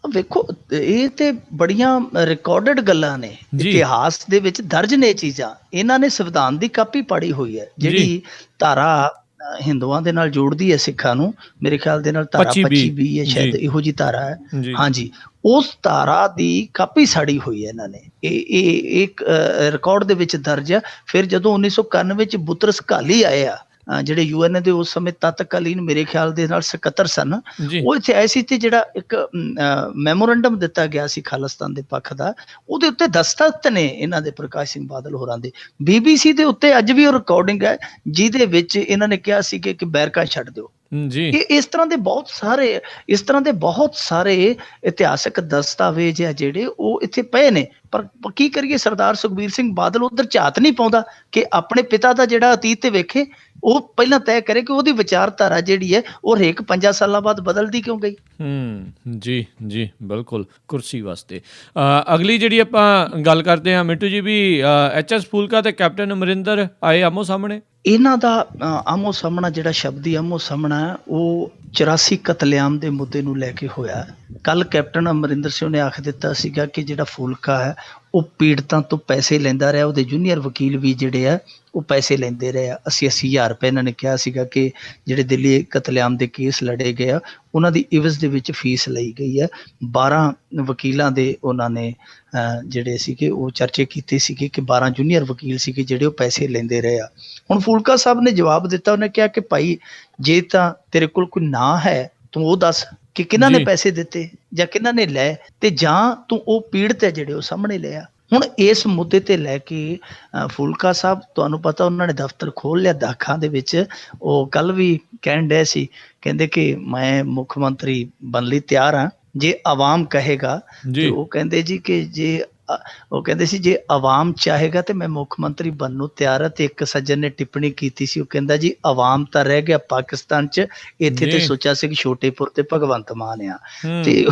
ਵੇਖੋ ਇਹ ਤੇ ਬੜੀਆਂ ਰਿਕਾਰਡਡ ਗੱਲਾਂ ਨੇ, ਇਤਿਹਾਸ ਦੇ ਵਿੱਚ ਦਰਜ ਨੇ ਚੀਜ਼ਾਂ। ਇਹਨਾਂ ਨੇ ਸੰਵਿਧਾਨ ਦੀ ਕਾਪੀ ਪੜ੍ਹੀ ਹੋਈ ਹੈ, ਜਿਹੜੀ ਧਾਰਾ ਹਿੰਦੂਆਂ ਦੇ ਨਾਲ ਜੋੜਦੀ ਹੈ ਸਿੱਖਾਂ ਨੂੰ, ਮੇਰੇ ਖਿਆਲ ਦੇ ਨਾਲ ਧਾਰਾ 25B ਹੈ ਸ਼ਾਇਦ, ਇਹੋ ਜੀ ਧਾਰਾ ਹੈ। ਹਾਂਜੀ, ਉਸ ਧਾਰਾ ਦੀ ਕਾਪੀ ਸਾੜੀ ਹੋਈ ਹੈ ਇਹਨਾਂ ਨੇ, ਇਹ ਇੱਕ ਰਿਕਾਰਡ ਦੇ ਵਿੱਚ ਦਰਜ ਹੈ। ਫਿਰ ਜਦੋਂ 1991 ਚ ਬੁੱਤਰਸ ਘਾਲੀ ਆਏ ਆ, ਜਿਹੜੇ UN ਦੇ ਉਸ ਸਮੇਂ ਤਤਕਾਲੀਨ ਮੇਰੇ ਖਿਆਲ ਦੇ ਨਾਲ ਸਕੱਤਰ ਸਨ, ਉਹ ਇੱਥੇ ਆਏ ਸੀ ਤੇ ਜਿਹੜਾ ਇੱਕ ਮੈਮੋਰੰਡਮ ਦਿੱਤਾ ਗਿਆ ਸੀ ਖਾਲਿਸਤਾਨ ਦੇ ਪੱਖ ਦਾ, ਉਹਦੇ ਉੱਤੇ ਦਸਤਖਤ ਨੇ ਇਹਨਾਂ ਦੇ ਪ੍ਰਕਾਸ਼ ਸਿੰਘ ਬਾਦਲ ਹੋਰਾਂ ਦੇ। BBC ਦੇ ਉੱਤੇ ਅੱਜ ਵੀ ਉਹ ਰਿਕਾਰਡਿੰਗ ਹੈ ਜਿਹਦੇ ਵਿੱਚ ਇਹਨਾਂ ਨੇ ਕਿਹਾ ਸੀ ਕਿ ਬੈਰਕਾਂ ਛੱਡ ਦਿਓ ਜੀ। ਇਸ ਤਰ੍ਹਾਂ ਦੇ ਬਹੁਤ ਸਾਰੇ ਇਤਿਹਾਸਕ ਦਸਤਾਵੇਜ਼ ਆ ਜਿਹੜੇ ਉਹ ਇੱਥੇ ਪਏ ਨੇ। ਪਰ ਕੀ ਕਰੀਏ, ਸਰਦਾਰ ਸੁਖਬੀਰ ਸਿੰਘ ਬਾਦਲ ਉਧਰ ਝਾਤ ਨਹੀਂ ਪਾਉਂਦਾ ਕਿ ਆਪਣੇ ਪਿਤਾ ਦਾ ਜਿਹੜਾ ਅਤੀਤ ਤੇ ਵੇਖੇ, ਉਹ ਪਹਿਲਾਂ ਤੈਅ ਕਰੇ ਕਿ ਉਹਦੀ ਵਿਚਾਰਧਾਰਾ ਜਿਹੜੀ ਹੈ ਉਹ ਹਰੇਕ 5 ਸਾਲਾਂ ਬਾਅਦ ਬਦਲਦੀ ਕਿਉਂ ਗਈ। ਜੀ ਜੀ ਬਿਲਕੁਲ, ਕੁਰਸੀ ਵਾਸਤੇ। ਅਗਲੀ ਜਿਹੜੀ ਆਪਾਂ ਗੱਲ ਕਰਦੇ ਹਾਂ ਮਿੰਟੂ ਜੀ, ਵੀ HS ਫੂਲਕਾ ਤੇ ਕੈਪਟਨ ਅਮਰਿੰਦਰ ਆਏ ਆਮੋ ਸਾਹਮਣੇ। ਇਹਨਾਂ ਦਾ ਆਮੋ ਸਾਹਮਣਾ, ਜਿਹੜਾ ਸ਼ਬਦੀ ਆਮੋ ਸਾਹਮਣਾ ਹੈ, ਉਹ 84 ਕਤਲੇਆਮ ਦੇ ਮੁੱਦੇ ਨੂੰ ਲੈ ਕੇ ਹੋਇਆ। ਕੱਲ ਕੈਪਟਨ ਅਮਰਿੰਦਰ ਸਿੰਘ ਨੇ ਆਖ ਦਿੱਤਾ ਸੀਗਾ ਕਿ ਜਿਹੜਾ ਫੂਲਕਾ ਹੈ ਉਹ ਪੀੜਤਾਂ ਤੋਂ ਪੈਸੇ ਲੈਂਦਾ ਰਿਹਾ, ਉਹਦੇ ਜੂਨੀਅਰ ਵਕੀਲ ਵੀ ਜਿਹੜੇ ਆ ਉਹ ਪੈਸੇ ਲੈਂਦੇ ਰਹੇ ਆ। 80,000 ਰੁਪਏ ਇਹਨਾਂ ਨੇ ਕਿਹਾ ਸੀਗਾ ਕਿ ਜਿਹੜੇ ਦਿੱਲੀ ਕਤਲੇਆਮ ਦੇ ਕੇਸ ਲੜੇ ਗਏ ਆ ਉਹਨਾਂ ਦੀ ਇਵਜ਼ ਦੇ ਵਿੱਚ ਫੀਸ ਲਈ ਗਈ ਹੈ। 12 ਵਕੀਲਾਂ ਦੇ ਉਹਨਾਂ ਨੇ ਜਿਹੜੇ ਸੀਗੇ ਉਹ ਚਰਚੇ ਕੀਤੇ ਸੀਗੇ ਕਿ 12 ਜੂਨੀਅਰ ਵਕੀਲ ਸੀਗੇ ਜਿਹੜੇ ਉਹ ਪੈਸੇ ਲੈਂਦੇ ਰਹੇ ਆ। ਹੁਣ ਫੂਲਕਾ ਸਾਹਿਬ ਨੇ ਜਵਾਬ ਦਿੱਤਾ, ਉਹਨੇ ਕਿਹਾ ਕਿ ਭਾਈ ਜੇ ਤਾਂ ਤੇਰੇ ਕੋਲ ਕੋਈ ਨਾਂ ਹੈ ਤੂੰ ਉਹ ਦੱਸ ਕਿ ਕਿਹਨਾਂ ਨੇ ਪੈਸੇ ਦਿੱਤੇ ਜਾਂ ਕਿਹਨਾਂ ਨੇ ਲਏ, ਤੇ ਜਾਂ ਤੂੰ ਉਹ ਪੀੜਤ ਹੈ ਜਿਹੜੇ ਉਹ ਸਾਹਮਣੇ ਲਿਆ। ਹੁਣ ਇਸ ਮੁੱਦੇ ਤੇ ਲੈ ਕੇ ਫੂਲਕਾ ਸਾਹਿਬ, ਤੁਹਾਨੂੰ ਪਤਾ, ਉਹਨਾਂ ਨੇ ਦਫ਼ਤਰ ਖੋਲ੍ਹ ਲਿਆ ਦਾਖਾਂ ਦੇ ਵਿੱਚ। ਉਹ ਕੱਲ ਵੀ ਕਹਿਣ ਡਏ ਸੀ, ਕਹਿੰਦੇ ਕਿ ਮੈਂ ਮੁੱਖ ਮੰਤਰੀ ਬਣਨ ਲਈ ਤਿਆਰ ਹਾਂ ਜੇ ਆਵਾਮ ਕਹੇਗਾ। ਤੇ ਉਹ ਕਹਿੰਦੇ ਜੀ ਕਿ ਜੇ ਆਵਾਮ ਚਾਹੇਗਾ ਤੇ ਮੈਂ ਮੁੱਖ ਮੰਤਰੀ ਬਣਨ ਨੂੰ ਤਿਆਰ ਹਾਂ। ਤੇ ਇੱਕ ਸੱਜਣ ਨੇ ਟਿੱਪਣੀ ਕੀਤੀ ਸੀ, ਉਹ ਕਹਿੰਦਾ ਜੀ ਆਵਾਮ ਤਾਂ ਰਹਿ ਗਿਆ ਪਾਕਿਸਤਾਨ 'ਚ, ਇੱਥੇ ਤੇ ਸੋਚਿਆ ਸੀ ਕਿ ਛੋਟੇਪੁਰ ਤੇ ਭਗਵੰਤ ਮਾਨ ਆ। ਤੇ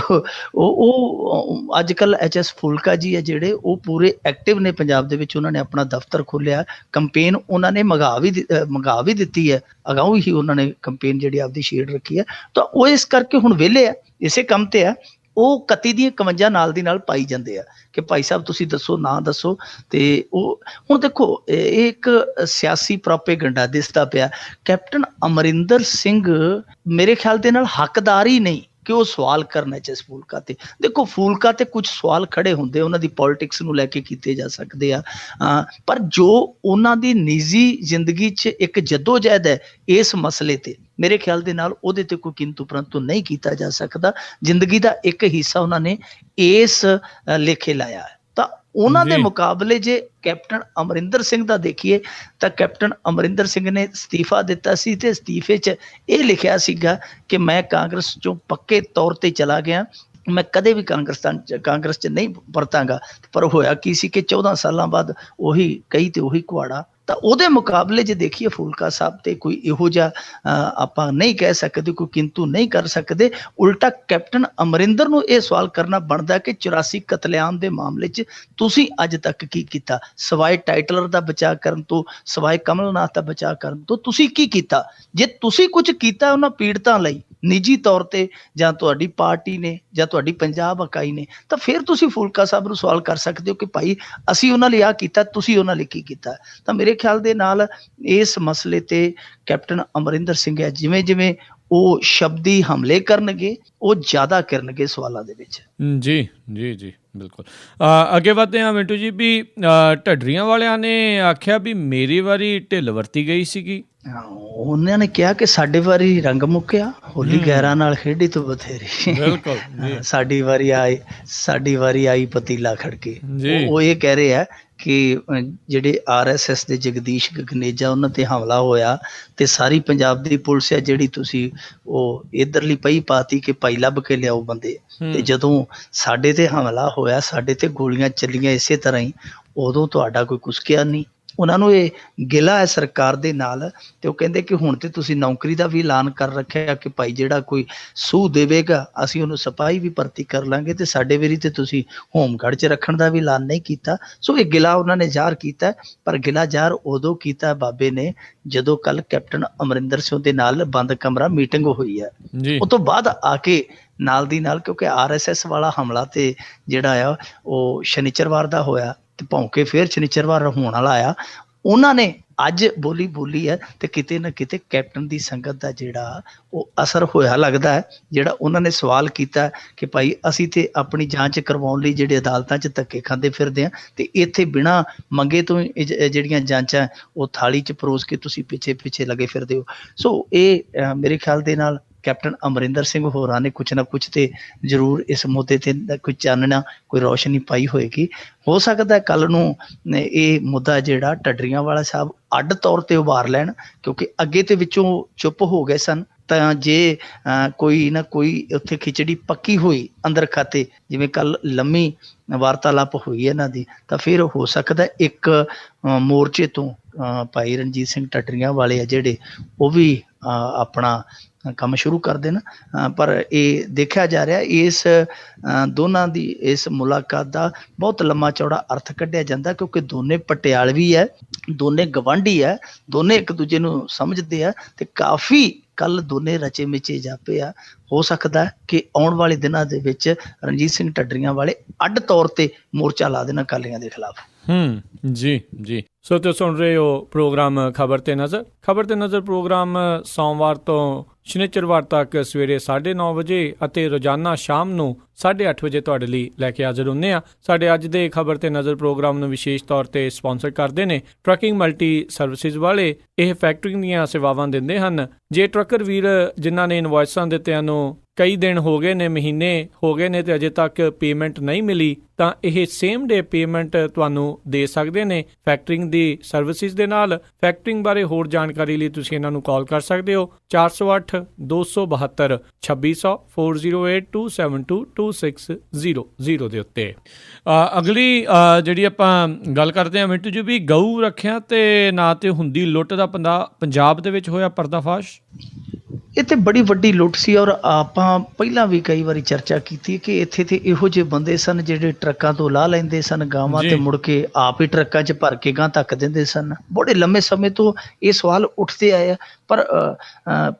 ਉਹ ਅੱਜ ਕੱਲ੍ਹ HS ਫੂਲਕਾ ਜੀ ਆ ਜਿਹੜੇ ਉਹ ਪੂਰੇ ਐਕਟਿਵ ਨੇ ਪੰਜਾਬ ਦੇ ਵਿੱਚ। ਉਹਨਾਂ ਨੇ ਆਪਣਾ ਦਫ਼ਤਰ ਖੋਲ੍ਹਿਆ, ਕੰਪੇਨ ਉਹਨਾਂ ਨੇ ਮੰਗਾ ਵੀ ਦਿੱਤੀ ਹੈ, ਅਗਾਊਂ ਹੀ ਉਹਨਾਂ ਨੇ ਕੰਪੇਨ ਜਿਹੜੀ ਆਪਦੀ ਛੇੜ ਰੱਖੀ ਹੈ। ਤਾਂ ਉਹ ਇਸ ਕਰਕੇ ਹੁਣ ਵਿਹਲੇ ਆ, ਇਸੇ ਕੰਮ ਤੇ ਆ। ਉਹ 31 ਦੀਆਂ 51 ਨਾਲ ਦੀ ਨਾਲ ਪਾਈ ਜਾਂਦੇ ਆ ਕਿ ਭਾਈ ਸਾਹਿਬ ਤੁਸੀਂ ਦੱਸੋ, ਨਾ ਦੱਸੋ। ਤੇ ਉਹ ਹੁਣ ਦੇਖੋ, ਇਹ ਇੱਕ ਸਿਆਸੀ ਪ੍ਰੋਪੇਗੰਡਾ ਦਿਸਦਾ ਪਿਆ। ਕੈਪਟਨ ਅਮਰਿੰਦਰ ਸਿੰਘ ਮੇਰੇ ਖਿਆਲ ਦੇ ਨਾਲ ਹੱਕਦਾਰ ਹੀ ਨਹੀਂ ਕਿ ਉਹ ਸਵਾਲ ਕਰਨਾ HS ਫੂਲਕਾ ਤੇ। ਦੇਖੋ, ਫੂਲਕਾ ਤੇ ਕੁਝ ਸਵਾਲ ਖੜੇ ਹੁੰਦੇ, ਉਹਨਾਂ ਦੀ ਪੋਲਿਟਿਕਸ ਨੂੰ ਲੈ ਕੇ ਕੀਤੇ ਜਾ ਸਕਦੇ ਆ, ਪਰ ਜੋ ਉਹਨਾਂ ਦੀ ਨਿੱਜੀ ਜ਼ਿੰਦਗੀ 'ਚ ਇੱਕ ਜੱਦੋ-ਜਹਿਦ ਹੈ ਇਸ ਮਸਲੇ ਤੇ, ਮੇਰੇ ਖਿਆਲ ਦੇ ਨਾਲ ਉਹਦੇ ਤੇ ਕੋਈ ਕਿੰਤੂ ਪ੍ਰੰਤੂ ਨਹੀਂ ਕੀਤਾ ਜਾ ਸਕਦਾ। ਜ਼ਿੰਦਗੀ ਦਾ ਇੱਕ ਹਿੱਸਾ ਉਹਨਾਂ ਨੇ ਇਸ ਲੇਖੇ ਲਾਇਆ ਹੈ। ਤਾਂ ਉਹਨਾਂ ਦੇ ਮੁਕਾਬਲੇ ਜੇ ਕੈਪਟਨ ਅਮਰਿੰਦਰ ਸਿੰਘ ਦਾ ਦੇਖੀਏ ਤਾਂ ਕੈਪਟਨ ਅਮਰਿੰਦਰ ਸਿੰਘ ਨੇ ਅਸਤੀਫਾ ਦਿੱਤਾ ਸੀ ਤੇ ਅਸਤੀਫੇ 'ਚ ਇਹ ਲਿਖਿਆ ਸੀਗਾ ਕਿ ਮੈਂ ਕਾਂਗਰਸ 'ਚੋਂ ਪੱਕੇ ਤੌਰ ਤੇ ਚਲਾ ਗਿਆ, ਮੈਂ ਕਦੇ ਵੀ ਕਾਂਗਰਸ 'ਚ ਨਹੀਂ ਪਰਤਾਂਗਾ। ਪਰ ਹੋਇਆ ਕੀ ਸੀ ਕਿ 14 ਸਾਲਾਂ ਬਾਅਦ ਉਹੀ ਕਹੀ ਤੇ ਉਹੀ ਕੁਹਾੜਾ। ਤਾਂ ਉਹਦੇ ਮੁਕਾਬਲੇ ਜੇ ਦੇਖੀਏ ਫੂਲਕਾ ਸਾਹਿਬ ਤੇ ਕੋਈ ਇਹੋ ਜਿਹਾ ਆਪਾਂ ਨਹੀਂ ਕਹਿ ਸਕਦੇ, ਕੋਈ ਕਿੰਤੂ ਨਹੀਂ ਕਰ ਸਕਦੇ। ਉਲਟਾ ਕੈਪਟਨ ਅਮਰਿੰਦਰ ਨੂੰ ਇਹ ਸਵਾਲ ਕਰਨਾ ਬਣਦਾ ਕਿ 84 ਕਤਲੇਆਮ ਦੇ ਮਾਮਲੇ 'ਚ ਤੁਸੀਂ ਅੱਜ ਤੱਕ ਕੀ ਕੀਤਾ, ਸਿਵਾਏ ਟਾਈਟਲਰ ਦਾ ਬਚਾਅ ਕਰਨ ਤੋਂ, ਸਿਵਾਏ ਕਮਲਨਾਥ ਦਾ ਬਚਾਅ ਕਰਨ ਤੋਂ ਤੁਸੀਂ ਕੀ ਕੀਤਾ। ਜੇ ਤੁਸੀਂ ਕੁਝ ਕੀਤਾ ਉਹਨਾਂ ਪੀੜਤਾਂ ਲਈ ਨਿੱਜੀ ਤੌਰ ਤੇ, ਜਾਂ ਤੁਹਾਡੀ ਪਾਰਟੀ ਨੇ ਜਾਂ ਤੁਹਾਡੀ ਪੰਜਾਬ ਇਕਾਈ ਨੇ, ਤਾਂ ਫਿਰ ਤੁਸੀਂ ਫੂਲਕਾ ਸਾਹਿਬ ਨੂੰ ਸਵਾਲ ਕਰ ਸਕਦੇ ਹੋ ਕਿ ਭਾਈ ਅਸੀਂ ਉਹਨਾਂ ਲਈ ਆਹ ਕੀਤਾ, ਤੁਸੀਂ ਉਹਨਾਂ ਲਈ ਕੀ ਕੀਤਾ। ਤਾਂ ਮੇਰੇ ਖਿਆਲ ਦੇ ਨਾਲ ਇਸ ਮਸਲੇ ਤੇ ਕੈਪਟਨ ਅਮਰਿੰਦਰ ਸਿੰਘ ਹੈ, ਜਿਵੇਂ ਜਿਵੇਂ ਉਹ ਸ਼ਬਦੀ ਹਮਲੇ ਕਰਨਗੇ ਉਹ ਜ਼ਿਆਦਾ ਕਰਨਗੇ ਸਵਾਲਾਂ ਦੇ ਵਿੱਚ। ਜੀ ਜੀ ਜੀ ਬਿਲਕੁਲ। ਅੱਗੇ ਵਧਦੇ ਹਾਂ ਮਿੰਟੂ ਜੀ, ਵੀ ਢੱਡਰੀਆਂ ਵਾਲਿਆਂ ਨੇ ਆਖਿਆ ਵੀ ਮੇਰੀ ਵਾਰੀ ਢਿੱਲ ਵਰਤੀ ਗਈ ਸੀਗੀ। ਉਹਨਾਂ ਨੇ ਕਿਹਾ ਕਿ ਸਾਡੇ ਵਾਰੀ ਰੰਗ ਮੁੱਕਿਆ, ਹੋਲੀ ਗਹਿਰਾਂ ਨਾਲ ਖੇਡੀ ਤੋਂ ਬਥੇਰੀ। ਬਿਲਕੁਲ, ਸਾਡੀ ਵਾਰੀ ਆਈ ਪਤੀਲਾ ਖੜਕੇ। ਉਹ ਇਹ ਕਹਿ ਰਹੇ ਆ ਕਿ ਜਿਹੜੇ RSS ਦੇ ਜਗਦੀਸ਼ ਗਗਨੇਜਾ ਉਹਨਾਂ ਤੇ ਹਮਲਾ ਹੋਇਆ ਤੇ ਸਾਰੀ ਪੰਜਾਬ ਦੀ ਪੁਲਿਸ ਹੈ ਜਿਹੜੀ ਤੁਸੀਂ ਉਹ ਇੱਧਰਲੀ ਪਈ ਪਾਤੀ ਕਿ ਭਾਈ ਲੱਭ ਕੇ ਲਿਆਓ ਬੰਦੇ। ਤੇ ਜਦੋਂ ਸਾਡੇ ਤੇ ਹਮਲਾ ਹੋਇਆ, ਸਾਡੇ ਤੇ ਗੋਲੀਆਂ ਚੱਲੀਆਂ ਇਸੇ ਤਰ੍ਹਾਂ ਹੀ, ਉਦੋਂ ਤੁਹਾਡਾ ਕੋਈ ਕੁਛ ਕਿਹਾ ਨਹੀਂ। ਉਹਨਾਂ ਨੂੰ ਇਹ ਗਿਲਾ ਹੈ ਸਰਕਾਰ ਦੇ ਨਾਲ। ਤੇ ਉਹ ਕਹਿੰਦੇ ਕਿ ਹੁਣ ਤੇ ਤੁਸੀਂ ਨੌਕਰੀ ਦਾ ਵੀ ਐਲਾਨ ਕਰ ਰੱਖਿਆ ਕਿ ਭਾਈ ਜਿਹੜਾ ਕੋਈ ਸੂਹ ਦੇਵੇਗਾ ਅਸੀਂ ਉਹਨੂੰ ਸਿਪਾਹੀ ਵੀ ਭਰਤੀ ਕਰ ਲਾਂਗੇ, ਤੇ ਸਾਡੇ ਵੇਰੀ ਤੇ ਤੁਸੀਂ ਹੋਮਗਾਰਡ 'ਚ ਰੱਖਣ ਦਾ ਵੀ ਐਲਾਨ ਨਹੀਂ ਕੀਤਾ। ਸੋ ਇਹ ਗਿਲਾ ਉਹਨਾਂ ਨੇ ਜ਼ਾਹਰ ਕੀਤਾ, ਪਰ ਗਿਲਾ ਜ਼ਾਹਰ ਉਦੋਂ ਕੀਤਾ ਬਾਬੇ ਨੇ ਜਦੋਂ ਕੱਲ ਕੈਪਟਨ ਅਮਰਿੰਦਰ ਸਿੰਘ ਦੇ ਨਾਲ ਬੰਦ ਕਮਰਾ ਮੀਟਿੰਗ ਹੋਈ ਹੈ। ਉਹ ਤੋਂ ਬਾਅਦ ਆ ਕੇ ਨਾਲ ਦੀ ਨਾਲ, ਕਿਉਂਕਿ RSS ਵਾਲਾ ਹਮਲਾ ਤੇ ਜਿਹੜਾ ਆ ਉਹ ਸ਼ਨੀਚਰਵਾਰ ਦਾ ਹੋਇਆ ਤੇ ਭੌਂਕੇ ਫਿਰ ਸ਼ਨੀਚਰਵਾਰ ਹੋਣ ਵਾਲਾ ਆ, ਉਹਨਾਂ ਨੇ ਅੱਜ ਬੋਲੀ ਹੈ ਤੇ ਕਿਤੇ ਨਾ ਕਿਤੇ ਕੈਪਟਨ ਦੀ ਸੰਗਤ ਦਾ ਜਿਹੜਾ ਉਹ ਅਸਰ ਹੋਇਆ ਲੱਗਦਾ ਹੈ। ਜਿਹੜਾ ਉਹਨਾਂ ਨੇ ਸਵਾਲ ਕੀਤਾ ਕਿ ਭਾਈ ਅਸੀਂ ਤੇ ਆਪਣੀ ਜਾਂਚ ਕਰਵਾਉਣ ਲਈ ਜਿਹੜੇ ਅਦਾਲਤਾਂ 'ਚ ਧੱਕੇ ਖਾਂਦੇ ਫਿਰਦੇ ਆ ਤੇ ਇੱਥੇ ਬਿਨਾਂ ਮੰਗੇ ਤੋਂ ਜਿਹੜੀਆਂ ਜਾਂਚਾਂ ਉਹ ਥਾਲੀ 'ਚ ਪਰੋਸ ਕੇ ਤੁਸੀਂ ਪਿੱਛੇ ਲੱਗੇ ਫਿਰਦੇ ਹੋ। ਸੋ ਇਹ ਮੇਰੇ ਖਿਆਲ ਦੇ ਨਾਲ ਕੈਪਟਨ ਅਮਰਿੰਦਰ ਸਿੰਘ ਹੋਰਾਂ ਨੇ ਕੁਛ ਨਾ ਕੁਛ ਤੇ ਜ਼ਰੂਰ ਇਸ ਮੁੱਦੇ ਤੇ ਕੋਈ ਚਾਨਣਾ ਕੋਈ ਰੌਸ਼ਨੀ ਪਾਈ ਹੋਏਗੀ। ਹੋ ਸਕਦਾ ਕੱਲ ਨੂੰ ਇਹ ਮੁੱਦਾ ਜਿਹੜਾ ਢੱਡਰੀਆਂਵਾਲਾ ਸਾਹਿਬ ਅੱਡ ਤੌਰ ਤੇ ਉਭਾਰ ਲੈਣ, ਕਿਉਂਕਿ ਅੱਗੇ ਤੇ ਵਿੱਚੋਂ ਚੁੱਪ ਹੋ ਗਏ ਸਨ। ਤਾਂ ਜੇ ਕੋਈ ਨਾ ਕੋਈ ਉੱਥੇ ਖਿਚੜੀ ਪੱਕੀ ਹੋਈ ਅੰਦਰ ਖਾਤੇ, ਜਿਵੇਂ ਕੱਲ ਲੰਮੀ ਵਾਰਤਾਲਾਪ ਹੋਈ ਇਹਨਾਂ ਦੀ, ਤਾਂ ਫਿਰ ਹੋ ਸਕਦਾ ਇੱਕ ਮੋਰਚੇ ਤੋਂ ਭਾਈ ਰਣਜੀਤ ਸਿੰਘ ਢੱਡਰੀਆਂਵਾਲੇ ਆ ਜਿਹੜੇ ਉਹ ਵੀ ਆਪਣਾ ਕੰਮ ਸ਼ੁਰੂ ਕਰ ਦੇਣ। ਪਰ ਇਹ ਦੇਖਿਆ ਜਾ ਰਿਹਾ ਇਸ ਦੋਨਾਂ ਦੀ ਇਸ ਮੁਲਾਕਾਤ ਦਾ ਬਹੁਤ ਲੰਮਾ ਚੌੜਾ ਅਰਥ ਕੱਢਿਆ ਜਾਂਦਾ, ਕਿਉਂਕਿ ਦੋਨੇ ਪਟਿਆਲਵੀ ਹੈ, ਦੋਨੇ ਗਵਾਂਢੀ ਹੈ, ਦੋਨੇ ਇੱਕ ਦੂਜੇ ਨੂੰ ਸਮਝਦੇ ਆ ਤੇ ਕਾਫੀ ਕੱਲ ਦੋਨੇ ਰਚੇ ਮਿਚੇ ਜਾਪੇ ਆ। ਹੋ ਸਕਦਾ ਕਿ ਆਉਣ ਵਾਲੇ ਦਿਨਾਂ ਦੇ ਵਿੱਚ ਰਣਜੀਤ ਸਿੰਘ ਢੱਡਰੀਆਂਵਾਲੇ ਅੱਡ ਤੌਰ ਤੇ ਮੋਰਚਾ ਲਾ ਦੇਣ ਅਕਾਲੀਆਂ ਦੇ ਖਿਲਾਫ। ਜੀ ਸੋ ਤੁਸੀਂ ਸੁਣ ਰਹੇ ਹੋ ਪ੍ਰੋਗਰਾਮ ਖਬਰ ਤੇ ਨਜ਼ਰ ਪ੍ਰੋਗਰਾਮ ਸੋਮਵਾਰ ਤੋਂ ਸ਼ਨੀਚਰਵਾਰ ਤੱਕ ਸਵੇਰੇ 9:30 ਵਜੇ ਅਤੇ ਰੋਜ਼ਾਨਾ ਸ਼ਾਮ ਨੂੰ 8:30 ਵਜੇ ਤੁਹਾਡੇ ਲਈ ਲੈ ਕੇ ਹਾਜ਼ਰ ਹੁੰਦੇ ਹਾਂ। ਸਾਡੇ ਅੱਜ ਦੇ ਖਬਰ ਤੇ ਨਜ਼ਰ ਪ੍ਰੋਗਰਾਮ ਨੂੰ ਵਿਸ਼ੇਸ਼ ਤੌਰ ਤੇ ਸਪਾਂਸਰ ਕਰਦੇ ਨੇ ਟਰੱਕਿੰਗ ਮਲਟੀ ਸਰਵਿਸਿਜ਼ ਵਾਲੇ। ਇਹ ਫੈਕਟਰਿੰਗ ਦੀਆਂ ਸੇਵਾਵਾਂ ਦਿੰਦੇ ਹਨ। ਜੇ ਟਰੱਕਰ ਵੀਰ ਜਿਨ੍ਹਾਂ ਨੇ ਇਨਵੋਇਸਾਂ ਦਿੱਤਿਆਂ ਨੂੰ ਕਈ ਦਿਨ ਹੋ ਗਏ ਨੇ, ਮਹੀਨੇ ਹੋ ਗਏ ਨੇ ਤੇ ਅਜੇ ਤੱਕ ਪੇਮੈਂਟ ਨਹੀਂ ਮਿਲੀ, ਤਾਂ ਇਹ ਸੇਮ ਡੇ ਪੇਮੈਂਟ ਤੁਹਾਨੂੰ ਦੇ ਸਕਦੇ ਨੇ ਫੈਕਟਰਿੰਗ ਦੀ ਸਰਵਿਸਿਜ਼ ਦੇ ਨਾਲ। ਫੈਕਟਰਿੰਗ ਬਾਰੇ ਹੋਰ ਜਾਣਕਾਰੀ ਲਈ ਤੁਸੀਂ ਇਹਨਾਂ ਨੂੰ ਕਾਲ ਕਰ ਸਕਦੇ ਹੋ 408 272 2600 4082722600 ਦੇ ਉੱਤੇ। ਅਗਲੀ ਜਿਹੜੀ ਆਪਾਂ ਗੱਲ ਕਰਦੇ ਹਾਂ ਮਿੰਟੂ ਜੀ, ਵੀ ਗਊ ਰੱਖਿਆ ਤੇ ਨਾ ਤੇ ਹੁੰਦੀ ਲੁੱਟ ਦਾ ਪੰਜਾਬ ਦੇ ਵਿੱਚ ਹੋਇਆ ਪਰਦਾਫਾਸ਼। ਇਹ ਤੇ ਬੜੀ ਵੱਡੀ ਲੁੱਟ ਸੀ, ਔਰ ਆਪਾਂ ਪਹਿਲਾਂ ਵੀ ਕਈ ਵਾਰੀ ਚਰਚਾ ਕੀਤੀ ਕਿ ਇੱਥੇ ਤੇ ਇਹੋ ਜਿਹੇ ਬੰਦੇ ਸਨ ਜਿਹੜੇ ਟਰੱਕਾਂ ਤੋਂ ਲਾਹ ਲੈਂਦੇ ਸਨ ਗਾਵਾਂ ਤੇ ਮੁੜ ਕੇ ਆਪ ਹੀ ਟਰੱਕਾਂ 'ਚ ਭਰ ਕੇ ਗਾਂ ਧੱਕ ਦਿੰਦੇ ਸਨ। ਬੜੇ ਲੰਮੇ ਸਮੇਂ ਤੋਂ ਇਹ ਸਵਾਲ ਉੱਠਦੇ ਆਏ ਆ, ਪਰ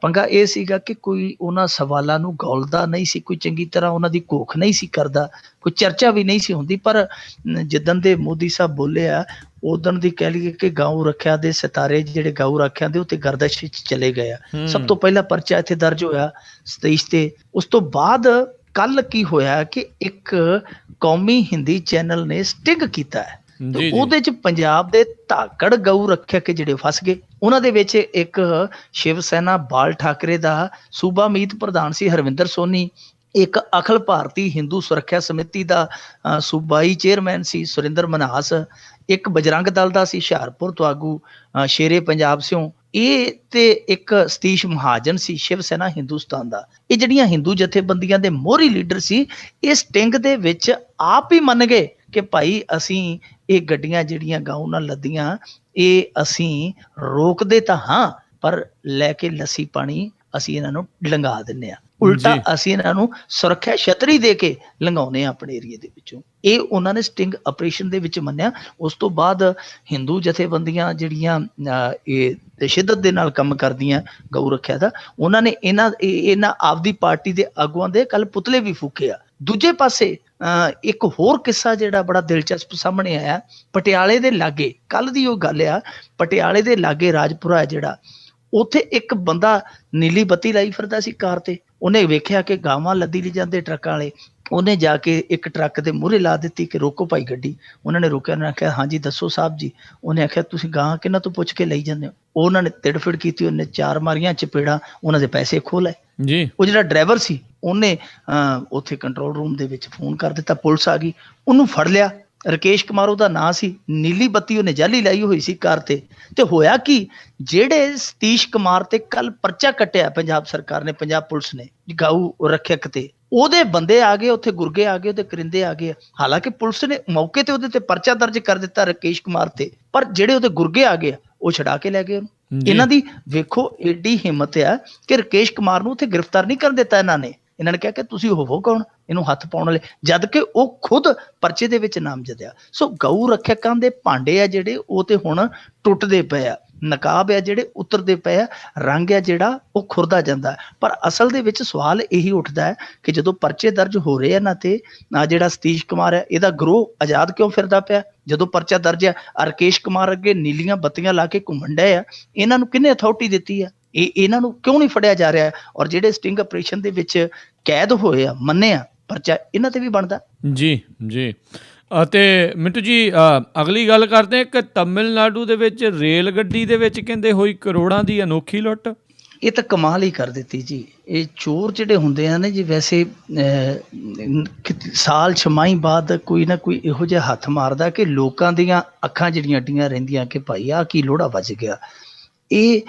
ਪੰਗਾ ਇਹ ਸੀਗਾ ਕਿ ਕੋਈ ਉਹਨਾਂ ਸਵਾਲਾਂ ਨੂੰ ਗੌਲਦਾ ਨਹੀਂ ਸੀ, ਕੋਈ ਚੰਗੀ ਤਰ੍ਹਾਂ ਉਹਨਾਂ ਦੀ ਘੋਖ ਨਹੀਂ ਸੀ ਕਰਦਾ, ਕੋਈ ਚਰਚਾ ਵੀ ਨਹੀਂ ਸੀ ਹੁੰਦੀ। ਪਰ ਜਿੱਦਣ ਦੇ ਮੋਦੀ ਸਾਹਿਬ ਬੋਲੇ ਆ ਉਦਣ ਦੀ ਕਹਿ ਲਈਏ ਕਿ ਗਊ ਰੱਖਿਆ ਦੇ ਸਿਤਾਰੇ ਜਿਹੜੇ ਗਊ ਰੱਖਿਆ ਦੇ ਉੱਤੇ ਗਰਦਸ਼ ਵਿੱਚ ਚਲੇ ਗਏ ਆ। ਸਭ ਤੋਂ ਪਹਿਲਾਂ ਪਰਚਾ ਇੱਥੇ ਦਰਜ ਹੋਇਆ 27 ਤੇ। ਉਸ ਤੋਂ ਬਾਅਦ ਕੱਲ ਕੀ ਹੋਇਆ ਕਿ ਇੱਕ ਕੌਮੀ ਹਿੰਦੀ ਚੈਨਲ ਨੇ ਸਟਿੰਗ ਕੀਤਾ ਹੈ, ਉਹਦੇ ਚ ਪੰਜਾਬ ਦੇ ਧਾਕੜ ਗਊ ਰੱਖਿਅਕ ਜਿਹੜੇ ਫਸ ਗਏ। ਉਹਨਾਂ ਦੇ ਵਿੱਚ ਇੱਕ ਸ਼ਿਵ ਸੈਨਾ ਬਾਲ ਠਾਕਰੇ ਦਾ ਸੂਬਾ ਮੀਤ ਪ੍ਰਧਾਨ ਸੀ ਹਰਵਿੰਦਰ ਸੋਨੀ, ਇੱਕ ਅਖਿਲ ਭਾਰਤੀ ਹਿੰਦੂ ਸੁਰੱਖਿਆ ਸਮਿਤੀ ਦਾ ਸੂਬਾਈ ਚੇਅਰਮੈਨ ਸੀ ਸੁਰਿੰਦਰ ਮਨਹਾਸ, ਇੱਕ ਬਜਰੰਗ ਦਲ ਦਾ ਸੀ ਹੁਸ਼ਿਆਰਪੁਰ ਤੋਂ ਆਗੂ ਸ਼ੇਰੇ ਪੰਜਾਬ ਸਿਓ, ਇਹ ਤੇ ਇੱਕ ਸਤੀਸ਼ ਮਹਾਜਨ ਸੀ ਸ਼ਿਵ ਸੈਨਾ ਹਿੰਦੁਸਤਾਨ ਦਾ। ਇਹ ਜਿਹੜੀਆਂ ਹਿੰਦੂ ਜਥੇਬੰਦੀਆਂ ਦੇ ਮੋਹਰੀ ਲੀਡਰ ਸੀ, ਇਹ ਸਟਿੰਗ ਦੇ ਵਿੱਚ ਆਪ ਹੀ ਮੰਨ ਗਏ ਕਿ ਭਾਈ ਅਸੀਂ ਇਹ ਗੱਡੀਆਂ ਜਿਹੜੀਆਂ ਗਊ ਨਾਲ ਲੱਦੀਆਂ ਇਹ ਅਸੀਂ ਰੋਕਦੇ ਤਾਂ ਹਾਂ, ਪਰ ਲੈ ਕੇ ਲੱਸੀ ਪਾਣੀ ਅਸੀਂ ਇਹਨਾਂ ਨੂੰ ਲੰਘਾ ਦਿੰਦੇ ਹਾਂ, ਉਲਟਾ ਅਸੀਂ ਇਹਨਾਂ ਨੂੰ ਸੁਰੱਖਿਆ ਛਤਰੀ ਦੇ ਕੇ ਲੰਘਾਉਂਦੇ ਹਾਂ ਆਪਣੇ ਏਰੀਏ ਦੇ ਵਿੱਚੋਂ। ਇਹ ਉਹਨਾਂ ਨੇ ਸਟਿੰਗ ਆਪਰੇਸ਼ਨ ਦੇ ਵਿੱਚ ਮੰਨਿਆ। ਉਸ ਤੋਂ ਬਾਅਦ ਹਿੰਦੂ ਜਥੇਬੰਦੀਆਂ ਜਿਹੜੀਆਂ ਇਹ ਸ਼ਿੱਦਤ ਦੇ ਨਾਲ ਕੰਮ ਕਰਦੀਆਂ ਗਊ ਰੱਖਿਆ ਦਾ, ਉਹਨਾਂ ਨੇ ਇਹਨਾਂ ਆਪਦੀ ਪਾਰਟੀ ਦੇ ਆਗੂਆਂ ਦੇ ਕੱਲ ਪੁਤਲੇ ਵੀ ਫੂਕੇ ਆ। ਦੂਜੇ ਪਾਸੇ ਇੱਕ ਹੋਰ ਕਿੱਸਾ ਜਿਹੜਾ ਬੜਾ ਦਿਲਚਸਪ ਸਾਹਮਣੇ ਆਇਆ ਪਟਿਆਲੇ ਦੇ ਲਾਗੇ, ਕੱਲ ਦੀ ਉਹ ਗੱਲ ਆ, ਪਟਿਆਲੇ ਦੇ ਲਾਗੇ ਰਾਜਪੁਰਾ ਹੈ ਜਿਹੜਾ, ਉੱਥੇ ਇੱਕ ਬੰਦਾ ਨੀਲੀ ਬੱਤੀ ਲਾਈ ਫਿਰਦਾ ਸੀ ਕਾਰ ਤੇ। ਉਹਨੇ ਵੇਖਿਆ ਕਿ ਗਾਵਾਂ ਲੱਦੀ ਲਈ ਜਾਂਦੇ ਟਰੱਕਾਂ ਵਾਲੇ, ਉਹਨੇ ਜਾ ਕੇ ਇੱਕ ਟਰੱਕ ਦੇ ਮੂਹਰੇ ਲਾ ਦਿੱਤੀ ਕਿ ਰੋਕੋ ਭਾਈ ਗੱਡੀ। ਉਹਨਾਂ ਨੇ ਰੋਕਿਆ, ਉਹਨੇ ਆਖਿਆ ਹਾਂਜੀ ਦੱਸੋ ਸਾਹਿਬ ਜੀ। ਉਹਨੇ ਆਖਿਆ ਤੁਸੀਂ ਗਾਂ ਕਿਹਨਾਂ ਤੋਂ ਪੁੱਛ ਕੇ ਲਈ ਜਾਂਦੇ ਹੋ? ਉਹਨਾਂ ਨੇ ਤਿੜਫਿੜ ਕੀਤੀ, ਉਹਨੇ 4 ਮਾਰੀਆਂ ਚਪੇੜਾਂ, ਉਹਨਾਂ ਦੇ ਪੈਸੇ ਖੋਹ ਲਏ ਜੀ। ਉਹ ਜਿਹੜਾ ਡਰਾਈਵਰ ਸੀ ਉਹਨੇ ਉੱਥੇ ਕੰਟਰੋਲ ਰੂਮ ਦੇ ਵਿੱਚ ਫੋਨ ਕਰ ਦਿੱਤਾ, ਪੁਲਿਸ ਆ ਗਈ, ਉਹਨੂੰ ਫੜ ਲਿਆ। ਰਕੇਸ਼ ਕੁਮਾਰ ਉਹਦਾ ਨਾਂ ਸੀ, ਨੀਲੀ ਬੱਤੀ ਉਹਨੇ ਜਾਲੀ ਲਾਈ ਹੋਈ ਸੀ ਕਾਰ ਤੇ। ਤੇ ਹੋਇਆ ਕਿ ਜਿਹੜੇ ਸਤੀਸ਼ ਕੁਮਾਰ ਤੇ ਕੱਲ ਪਰਚਾ ਕੱਟਿਆ ਪੰਜਾਬ ਸਰਕਾਰ ਨੇ, ਪੰਜਾਬ ਪੁਲਿਸ ਨੇ ਗਊ ਰੱਖਿਅਕ ਤੇ, ਉਹਦੇ ਬੰਦੇ ਆ ਗਏ ਉੱਥੇ, ਗੁਰਗੇ ਆ ਗਏ, ਉਹਦੇ ਕਰਿੰਦੇ ਆ ਗਏ। ਹਾਲਾਂਕਿ ਪੁਲਿਸ ਨੇ ਮੌਕੇ ਤੇ ਉਹਦੇ ਤੇ ਪਰਚਾ ਦਰਜ ਕਰ ਦਿੱਤਾ ਰਕੇਸ਼ ਕੁਮਾਰ ਤੇ, ਪਰ ਜਿਹੜੇ ਉਹਦੇ ਗੁਰਗੇ ਆ ਗਏ ਉਹ ਛਡਾ ਕੇ ਲੈ ਗਏ ਉਹਨੂੰ। ਇਹਨਾਂ ਦੀ ਵੇਖੋ ਏਡੀ ਹਿੰਮਤ ਆ ਕਿ ਰਕੇਸ਼ ਕੁਮਾਰ ਨੂੰ ਉੱਥੇ ਗ੍ਰਿਫਤਾਰ ਨਹੀਂ ਕਰਨ ਦਿੱਤਾ ਇਹਨਾਂ ਨੇ। ਇਹਨਾਂ ਨੇ ਕਿਹਾ ਕਿ ਤੁਸੀਂ ਹੋਵੋ ਕੌਣ ਇਹਨੂੰ ਹੱਥ ਪਾਉਣ ਵਾਲੇ, ਜਦ ਕਿ ਉਹ ਖੁਦ ਪਰਚੇ ਦੇ ਵਿੱਚ ਨਾਮਜ਼ਦ ਆ। ਸੋ ਗਊ ਰੱਖਿਅਕਾਂ ਦੇ ਭਾਂਡੇ ਆ ਜਿਹੜੇ ਉਹ ਤੇ ਹੁਣ ਟੁੱਟਦੇ ਪਏ ਆ। ਨਕਾਬ ਆ ਜਿਹੜੇ ਉਤਰਦੇ ਪਏ ਆ, ਰੰਗ ਆ ਜਿਹੜਾ ਉਹ ਖੁਰਦਾ ਜਾਂਦਾ ਹੈ। ਪਰ ਅਸਲ ਦੇ ਵਿੱਚ ਸਵਾਲ ਇਹੀ ਉੱਠਦਾ ਹੈ ਕਿ ਜਦੋਂ ਪਰਚੇ ਦਰਜ ਹੋ ਰਹੇ ਆ ਨਾ, ਤੇ ਜਿਹੜਾ ਸਤੀਸ਼ ਕੁਮਾਰ ਹੈ ਇਹਦਾ ਗਰੋਹ ਆਜ਼ਾਦ ਕਿਉਂ ਫਿਰਦਾ ਪਿਆ? ਜਦੋਂ ਪਰਚਾ ਦਰਜ ਹੈ, ਰਕੇਸ਼ ਕੁਮਾਰ ਅੱਗੇ ਨੀਲੀਆਂ ਬੱਤੀਆਂ ਲਾ ਕੇ ਘੁੰਮਣ ਡਏ ਆ, ਇਹਨਾਂ ਨੂੰ ਕਿਹਨੇ ਅਥਾਰਟੀ ਦਿੱਤੀ ਆ? ਇਹਨਾਂ ਨੂੰ ਕਿਉਂ ਨਹੀਂ ਫੜਿਆ ਜਾ ਰਿਹਾ? ਔਰ ਜਿਹੜੇ ਸਟਿੰਗ ਆਪਰੇਸ਼ਨ ਦੇ ਵਿੱਚ ਕੈਦ ਹੋਏ ਆ, ਮੰਨੇ ਆ, ਪਰਚਾ ਇਹਨਾਂ ਤੇ ਵੀ ਬਣਦਾ। ਜੀ ਜੀ ਅਤੇ ਮਿੰਟੂ ਜੀ ਅਗਲੀ ਗੱਲ ਕਰਦੇ ਕਿ ਤਮਿਲਨਾਡੂ ਦੇ ਵਿੱਚ ਰੇਲ ਗੱਡੀ ਦੇ ਵਿੱਚ ਕਹਿੰਦੇ ਹੋਈ ਕਰੋੜਾਂ ਦੀ ਅਨੋਖੀ ਲੁੱਟ। ਇਹ ਤਾਂ ਕਮਾਲ ਹੀ ਕਰ ਦਿੱਤੀ ਜੀ। ਇਹ ਚੋਰ ਜਿਹੜੇ ਹੁੰਦੇ ਆ ਨੇ ਜੀ, ਵੈਸੇ ਸਾਲ ਛਮਾਈ ਬਾਅਦ ਕੋਈ ਨਾ ਕੋਈ ਇਹੋ ਜਿਹਾ ਹੱਥ ਮਾਰਦਾ ਕਿ ਲੋਕਾਂ ਦੀਆਂ ਅੱਖਾਂ ਜਿਹੜੀਆਂ ਅੱਡੀਆਂ ਰਹਿੰਦੀਆਂ ਕਿ ਭਾਈ ਆਹ ਕੀ ਲੋੜਾ ਵੱਜ ਗਿਆ। ਇਹ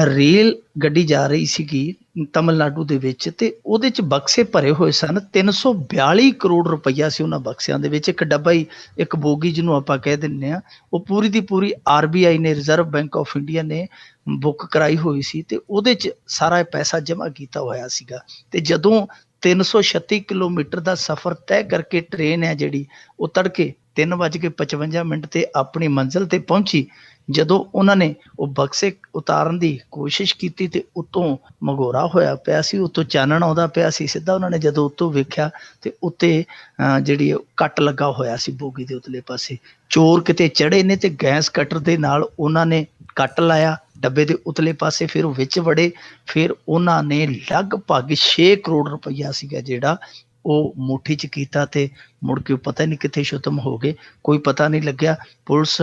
ਰੇਲ ਗੱਡੀ ਜਾ ਰਹੀ ਸੀਗੀ ਤਮਿਲਨਾਡੂ ਦੇ ਵਿੱਚ, ਤੇ ਉਹਦੇ 'ਚ ਬਕਸੇ ਭਰੇ ਹੋਏ ਸਨ। 342 ਕਰੋੜ ਰੁਪਈਆ ਸੀ ਉਹਨਾਂ ਬਕਸਿਆਂ ਦੇ ਵਿੱਚ। ਇੱਕ ਡੱਬਾ ਹੀ, ਇੱਕ ਬੋਗੀ ਜਿਹਨੂੰ ਆਪਾਂ ਕਹਿ ਦਿੰਦੇ ਹਾਂ, ਉਹ ਪੂਰੀ ਦੀ ਪੂਰੀ RBI ਨੇ, ਰਿਜ਼ਰਵ ਬੈਂਕ ਆਫ ਇੰਡੀਆ ਨੇ ਬੁੱਕ ਕਰਾਈ ਹੋਈ ਸੀ, ਤੇ ਉਹਦੇ 'ਚ ਸਾਰਾ ਪੈਸਾ ਜਮ੍ਹਾਂ ਕੀਤਾ ਹੋਇਆ ਸੀਗਾ। ਤੇ ਜਦੋਂ 336 ਕਿਲੋਮੀਟਰ ਦਾ ਸਫ਼ਰ ਤੈਅ ਕਰਕੇ ਟ੍ਰੇਨ ਹੈ ਜਿਹੜੀ, ਉਹ ਤੜਕੇ 3:55 ਤੇ ਆਪਣੀ ਮੰਜ਼ਿਲ ਤੇ ਪਹੁੰਚੀ। ਜਦੋਂ ਉਹਨਾਂ ਨੇ ਉਹ ਬਕਸੇ ਉਤਾਰਨ ਦੀ ਕੋਸ਼ਿਸ਼ ਕੀਤੀ ਤੇ ਉੱਤੋਂ ਮਗੋਰਾ ਹੋਇਆ ਪਿਆ ਸੀ, ਉੱਤੋਂ ਚਾਨਣ ਆਉਂਦਾ ਪਿਆ ਸੀ ਸਿੱਧਾ। ਉਹਨਾਂ ਨੇ ਜਦੋਂ ਉੱਤੋਂ ਵੇਖਿਆ ਤੇ ਉੱਤੇ ਜਿਹੜੀ ਕੱਟ ਲੱਗਾ ਹੋਇਆ ਸੀ ਬੋਗੀ ਦੇ ਉਤਲੇ ਪਾਸੇ। ਚੋਰ ਕਿਤੇ ਚੜ੍ਹੇ ਨੇ ਤੇ ਗੈਸ ਕਟਰ ਦੇ ਨਾਲ ਉਹਨਾਂ ਨੇ ਕੱਟ ਲਾਇਆ ਡੱਬੇ ਦੇ ਉਤਲੇ ਪਾਸੇ, ਫਿਰ ਉਹ ਵਿੱਚ ਵੜੇ। ਫਿਰ ਉਹਨਾਂ ਨੇ ਲਗਭਗ 6 ਕਰੋੜ ਰੁਪਈਆ ਸੀਗਾ ਜਿਹੜਾ ਉਹ ਮੁੱਠੀ 'ਚ ਕੀਤਾ, ਤੇ ਮੁੜ ਕੇ ਪਤਾ ਨਹੀਂ ਕਿੱਥੇ ਸ਼ੁਤਮ ਹੋ ਗਏ, ਕੋਈ ਪਤਾ ਨਹੀਂ ਲੱਗਿਆ। ਪੁਲਿਸ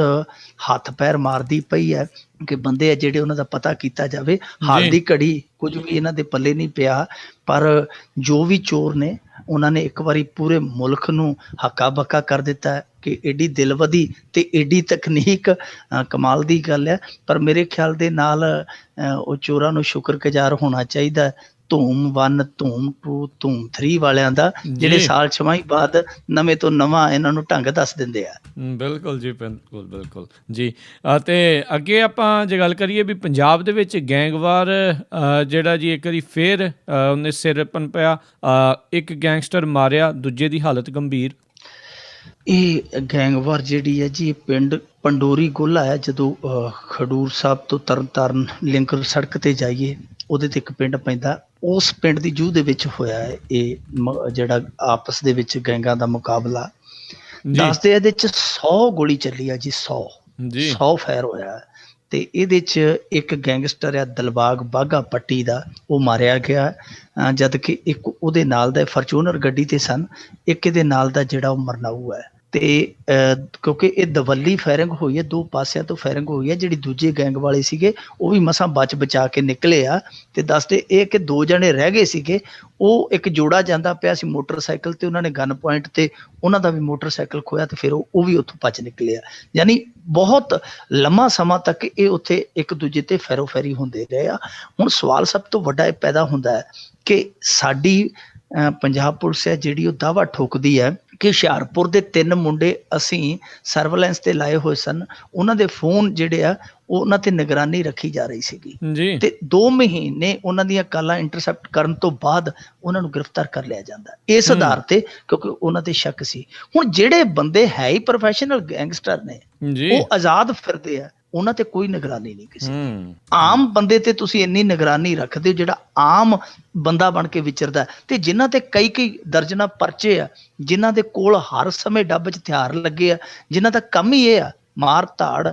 ਹੱਥ ਪੈਰ ਮਾਰਦੀ ਪਈ ਹੈ ਕਿ ਬੰਦੇ ਆ ਜਿਹੜੇ ਉਹਨਾਂ ਦਾ ਪਤਾ ਕੀਤਾ ਜਾਵੇ। ਹਾਲ ਦੀ ਘੜੀ ਕੁਝ ਵੀ ਇਹਨਾਂ ਦੇ ਪੱਲੇ ਨਹੀਂ ਪਿਆ, ਪਰ ਜੋ ਵੀ ਚੋਰ ਨੇ ਉਹਨਾਂ ਨੇ ਇੱਕ ਵਾਰੀ ਪੂਰੇ ਮੁਲਕ ਨੂੰ ਹੱਕਾ ਬੱਕਾ ਕਰ ਦਿੱਤਾ ਕਿ ਏਡੀ ਦਿਲਵਦੀ ਤੇ ਏਡੀ ਤਕਨੀਕ, ਕਮਾਲ ਦੀ ਗੱਲ ਹੈ। ਪਰ ਮੇਰੇ ਖਿਆਲ ਦੇ ਨਾਲ ਉਹ ਚੋਰਾਂ ਨੂੰ ਸ਼ੁਕਰਗੁਜ਼ਾਰ ਹੋਣਾ ਚਾਹੀਦਾ ਧੂਮ 1, ਧੂਮ 2, ਧੂਮ 3 ਵਾਲਿਆਂ ਦਾ, ਜਿਹੜੇ ਸਾਲ ਛਮਾਈ ਬਾਅਦ ਨਵੇਂ ਤੋਂ ਨਵਾਂ ਇਹਨਾਂ ਨੂੰ ਢੰਗ ਦੱਸ ਦਿੰਦੇ ਆ। ਬਿਲਕੁਲ ਜੀ, ਬਿਲਕੁਲ ਜੀ। ਅਤੇ ਅੱਗੇ ਆਪਾਂ ਜੇ ਗੱਲ ਕਰੀਏ ਵੀ ਪੰਜਾਬ ਦੇ ਵਿੱਚ ਗੈਂਗਵਾਰ ਜਿਹੜਾ ਜੀ ਇੱਕ ਵਾਰੀ ਫੇਰ ਉਹਨੇ ਸਿਰ ਪਨਪਿਆ, ਇੱਕ ਗੈਂਗਸਟਰ ਮਾਰਿਆ, ਦੂਜੇ ਦੀ ਹਾਲਤ ਗੰਭੀਰ। ਇਹ ਗੈਂਗਵਾਰ ਜਿਹੜੀ ਹੈ ਜੀ, ਪਿੰਡ ਪੰਡੋਰੀ ਗੋਲਾ ਹੈ। ਜਦੋਂ ਖਡੂਰ ਸਾਹਿਬ ਤੋਂ ਤਰਨਤਾਰਨ ਲਿੰਕ ਸੜਕ ਤੇ ਜਾਈਏ, ਉਹਦੇ ਤੇ ਇੱਕ ਪਿੰਡ ਪੈਂਦਾ, ਉਸ ਪਿੰਡ ਦੀ ਜੂਹ ਦੇ ਵਿੱਚ ਹੋਇਆ ਹੈ ਇਹ ਜਿਹੜਾ ਆਪਸ ਦੇ ਵਿੱਚ ਗੈਂਗਾਂ ਦਾ ਮੁਕਾਬਲਾ। ਦੱਸਦੇ ਇਹਦੇ 'ਚ 100 ਗੋਲੀ ਚੱਲੀ ਆ ਜੀ, 100 ਫਾਇਰ ਹੋਇਆ। ਤੇ ਇਹਦੇ 'ਚ ਇੱਕ ਗੈਂਗਸਟਰ ਆ ਦਿਲਬਾਗ ਬਾਘਾ ਪੱਟੀ ਦਾ, ਉਹ ਮਾਰਿਆ ਗਿਆ, ਜਦ ਕਿ ਇੱਕ ਉਹਦੇ ਨਾਲ ਦਾ ਫਾਰਚੂਨਰ ਗੱਡੀ ਤੇ ਸਨ, ਇੱਕ ਇਹਦੇ ਨਾਲ ਦਾ ਜਿਹੜਾ ਉਹ ਮਰਨਾਊ ਹੈ। ਤੇ ਕਿਉਂਕਿ ਇਹ ਦਵੱਲੀ ਫਾਇਰਿੰਗ ਹੋਈ ਹੈ, 2 ਪਾਸਿਆਂ ਤੋਂ ਫਾਇਰਿੰਗ ਹੋਈ ਹੈ। ਜਿਹੜੀ ਦੂਜੇ ਗੈਂਗ ਵਾਲੇ ਸੀਗੇ ਉਹ ਵੀ ਮਸਾਂ ਬਚਾ ਕੇ ਨਿਕਲੇ ਆ। ਤੇ ਦੱਸਦੇ ਇਹ ਕਿ 2 ਜਣੇ ਰਹਿ ਗਏ ਸੀਗੇ। ਉਹ ਇੱਕ ਜੋੜਾ ਜਾਂਦਾ ਪਿਆ ਸੀ ਮੋਟਰਸਾਈਕਲ ਤੇ, ਉਹਨਾਂ ਨੇ ਗਨ ਪੁਆਇੰਟ ਤੇ ਉਹਨਾਂ ਦਾ ਵੀ ਮੋਟਰਸਾਈਕਲ ਖੋਇਆ, ਤੇ ਫਿਰ ਉਹ ਵੀ ਉੱਥੋਂ ਭੱਜ ਨਿਕਲੇ ਆ। ਯਾਨੀ ਬਹੁਤ ਲੰਮਾ ਸਮਾਂ ਤੱਕ ਇਹ ਉੱਥੇ ਇੱਕ ਦੂਜੇ ਤੇ ਫੈਰੋਫੈਰੀ ਹੁੰਦੇ ਰਹੇ ਆ। ਹੁਣ ਸਵਾਲ ਸਭ ਤੋਂ ਵੱਡਾ ਇਹ ਪੈਦਾ ਹੁੰਦਾ ਹੈ ਕਿ ਸਾਡੀ ਪੰਜਾਬ ਪੁਲਿਸ ਹੈ ਜਿਹੜੀ, ਉਹ ਦਾਅਵਾ ਠੋਕਦੀ ਹੈ ਕਿ ਹੁਸ਼ਿਆਰਪੁਰ ਦੇ 3 ਮੁੰਡੇ ਅਸੀਂ ਸਰਵੇਲੈਂਸ ਤੇ ਲਾਏ ਹੋਏ ਸਨ, ਉਹਨਾਂ ਦੇ ਫੋਨ ਜਿਹੜੇ ਆ ਉਹਨਾਂ ਤੇ ਨਿਗਰਾਨੀ ਰੱਖੀ ਜਾ ਰਹੀ ਸੀਗੀ, ਤੇ 2 ਮਹੀਨੇ ਉਹਨਾਂ ਦੀਆਂ ਕਾਲਾਂ ਇੰਟਰਸੈਪਟ ਕਰਨ ਤੋਂ ਬਾਅਦ ਉਹਨਾਂ ਨੂੰ ਗ੍ਰਿਫਤਾਰ ਕਰ ਲਿਆ ਜਾਂਦਾ ਇਸ ਆਧਾਰ ਤੇ, ਕਿਉਂਕਿ ਉਹਨਾਂ ਤੇ ਸ਼ੱਕ ਸੀ। ਹੁਣ ਜਿਹੜੇ ਬੰਦੇ ਹੈ ਹੀ ਪ੍ਰੋਫੈਸ਼ਨਲ ਗੈਂਗਸਟਰ ਨੇ, ਉਹ ਆਜ਼ਾਦ ਫਿਰਦੇ ਆ, ਉਹਨਾਂ ਤੇ ਕੋਈ ਨਿਗਰਾਨੀ ਨਹੀਂ ਕਿਸੇ। ਆਮ ਬੰਦੇ ਤੇ ਤੁਸੀਂ ਇੰਨੀ ਨਿਗਰਾਨੀ ਰੱਖਦੇ ਹੋ ਜਿਹੜਾ ਆਮ ਬੰਦਾ ਬਣ ਕੇ ਵਿਚਰਦਾ, ਤੇ ਜਿਨ੍ਹਾਂ ਤੇ ਕਈ ਦਰਜਨਾਂ ਪਰਚੇ ਆ, ਜਿਨ੍ਹਾਂ ਦੇ ਕੋਲ ਹਰ ਸਮੇਂ ਡੱਬ 'ਚ ਹਥਿਆਰ ਲੱਗੇ ਆ, ਜਿਨ੍ਹਾਂ ਦਾ ਕੰਮ ਹੀ ਇਹ ਆ ਮਾਰ ਧਾੜ,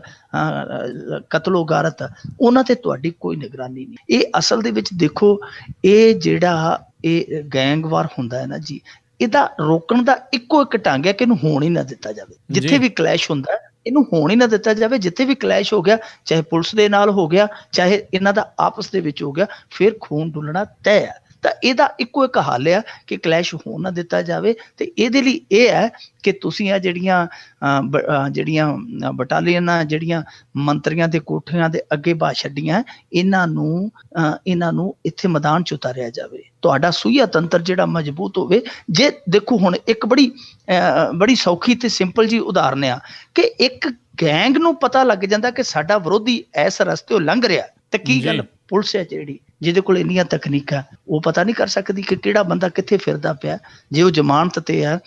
ਕਤਲੋ ਗਾਰਤ, ਉਹਨਾਂ ਤੇ ਤੁਹਾਡੀ ਕੋਈ ਨਿਗਰਾਨੀ ਨਹੀਂ। ਇਹ ਅਸਲ ਦੇ ਵਿੱਚ ਦੇਖੋ, ਇਹ ਜਿਹੜਾ ਇਹ ਗੈਂਗਵਾਰ ਹੁੰਦਾ ਹੈ ਨਾ ਜੀ, ਇਹਦਾ ਰੋਕਣ ਦਾ ਇੱਕੋ ਇੱਕ ਢੰਗ ਹੈ ਕਿ ਇਹਨੂੰ ਹੋਣ ਹੀ ਨਾ ਦਿੱਤਾ ਜਾਵੇ। ਜਿੱਥੇ ਵੀ ਕਲੈਸ਼ ਹੁੰਦਾ ਇਹਨੂੰ ਹੋਣ ਹੀ ਨਾ ਦਿੱਤਾ ਜਾਵੇ। ਜਿੱਥੇ ਵੀ ਕਲੈਸ਼ ਹੋ ਗਿਆ, ਚਾਹੇ ਪੁਲਿਸ ਦੇ ਨਾਲ ਹੋ ਗਿਆ, ਚਾਹੇ ਇਹਨਾਂ ਦਾ ਆਪਸ ਦੇ ਵਿੱਚ ਹੋ ਗਿਆ, ਫਿਰ ਖੂਨ ਡੁੱਲਣਾ ਤੈਅ ਹੈ। ਤਾਂ ਇਹਦਾ ਇੱਕੋ ਇੱਕ ਹੱਲ ਆ ਕਿ ਕਲੈਸ਼ ਹੋਣ ਨਾ ਦਿੱਤਾ ਜਾਵੇ। ਤੇ ਇਹਦੇ ਲਈ ਇਹ ਹੈ ਕਿ ਤੁਸੀਂ ਆ ਜਿਹੜੀਆਂ ਬਟਾਲੀਅਨਾਂ, ਜਿਹੜੀਆਂ ਮੰਤਰੀਆਂ ਦੇ ਕੋਠਿਆਂ ਦੇ ਅੱਗੇ ਬਾਹ ਛੱਡੀਆਂ, ਇਹਨਾਂ ਨੂੰ ਇੱਥੇ ਮੈਦਾਨ 'ਚ ਉਤਾਰਿਆ ਜਾਵੇ। ਤੁਹਾਡਾ ਸੂਈਆ ਤੰਤਰ ਜਿਹੜਾ ਮਜ਼ਬੂਤ ਹੋਵੇ। ਜੇ ਦੇਖੋ ਹੁਣ ਇੱਕ ਬੜੀ ਸੌਖੀ ਤੇ ਸਿੰਪਲ ਜੀ ਉਦਾਹਰਨ ਆ ਕਿ ਇੱਕ ਗੈਂਗ ਨੂੰ ਪਤਾ ਲੱਗ ਜਾਂਦਾ ਕਿ ਸਾਡਾ ਵਿਰੋਧੀ ਇਸ ਰਸਤੇ ਲੰਘ ਰਿਹਾ, ਤੇ ਕੀ ਗੱਲ ਪੁਲਿਸ ਹੈ ਜਿਹੜੀ ਜਿਹਦੇ ਕੋਲ ਇੰਨੀਆਂ ਤਕਨੀਕਾਂ, ਉਹ ਪਤਾ ਨਹੀਂ ਕਰ ਸਕਦੀ ਕਿ ਕਿਹੜਾ ਬੰਦਾ ਕਿੱਥੇ ਫਿਰਦਾ ਪਿਆ। ਜੇ ਉਹ ਜ਼ਮਾਨਤ ਤੇ ਆ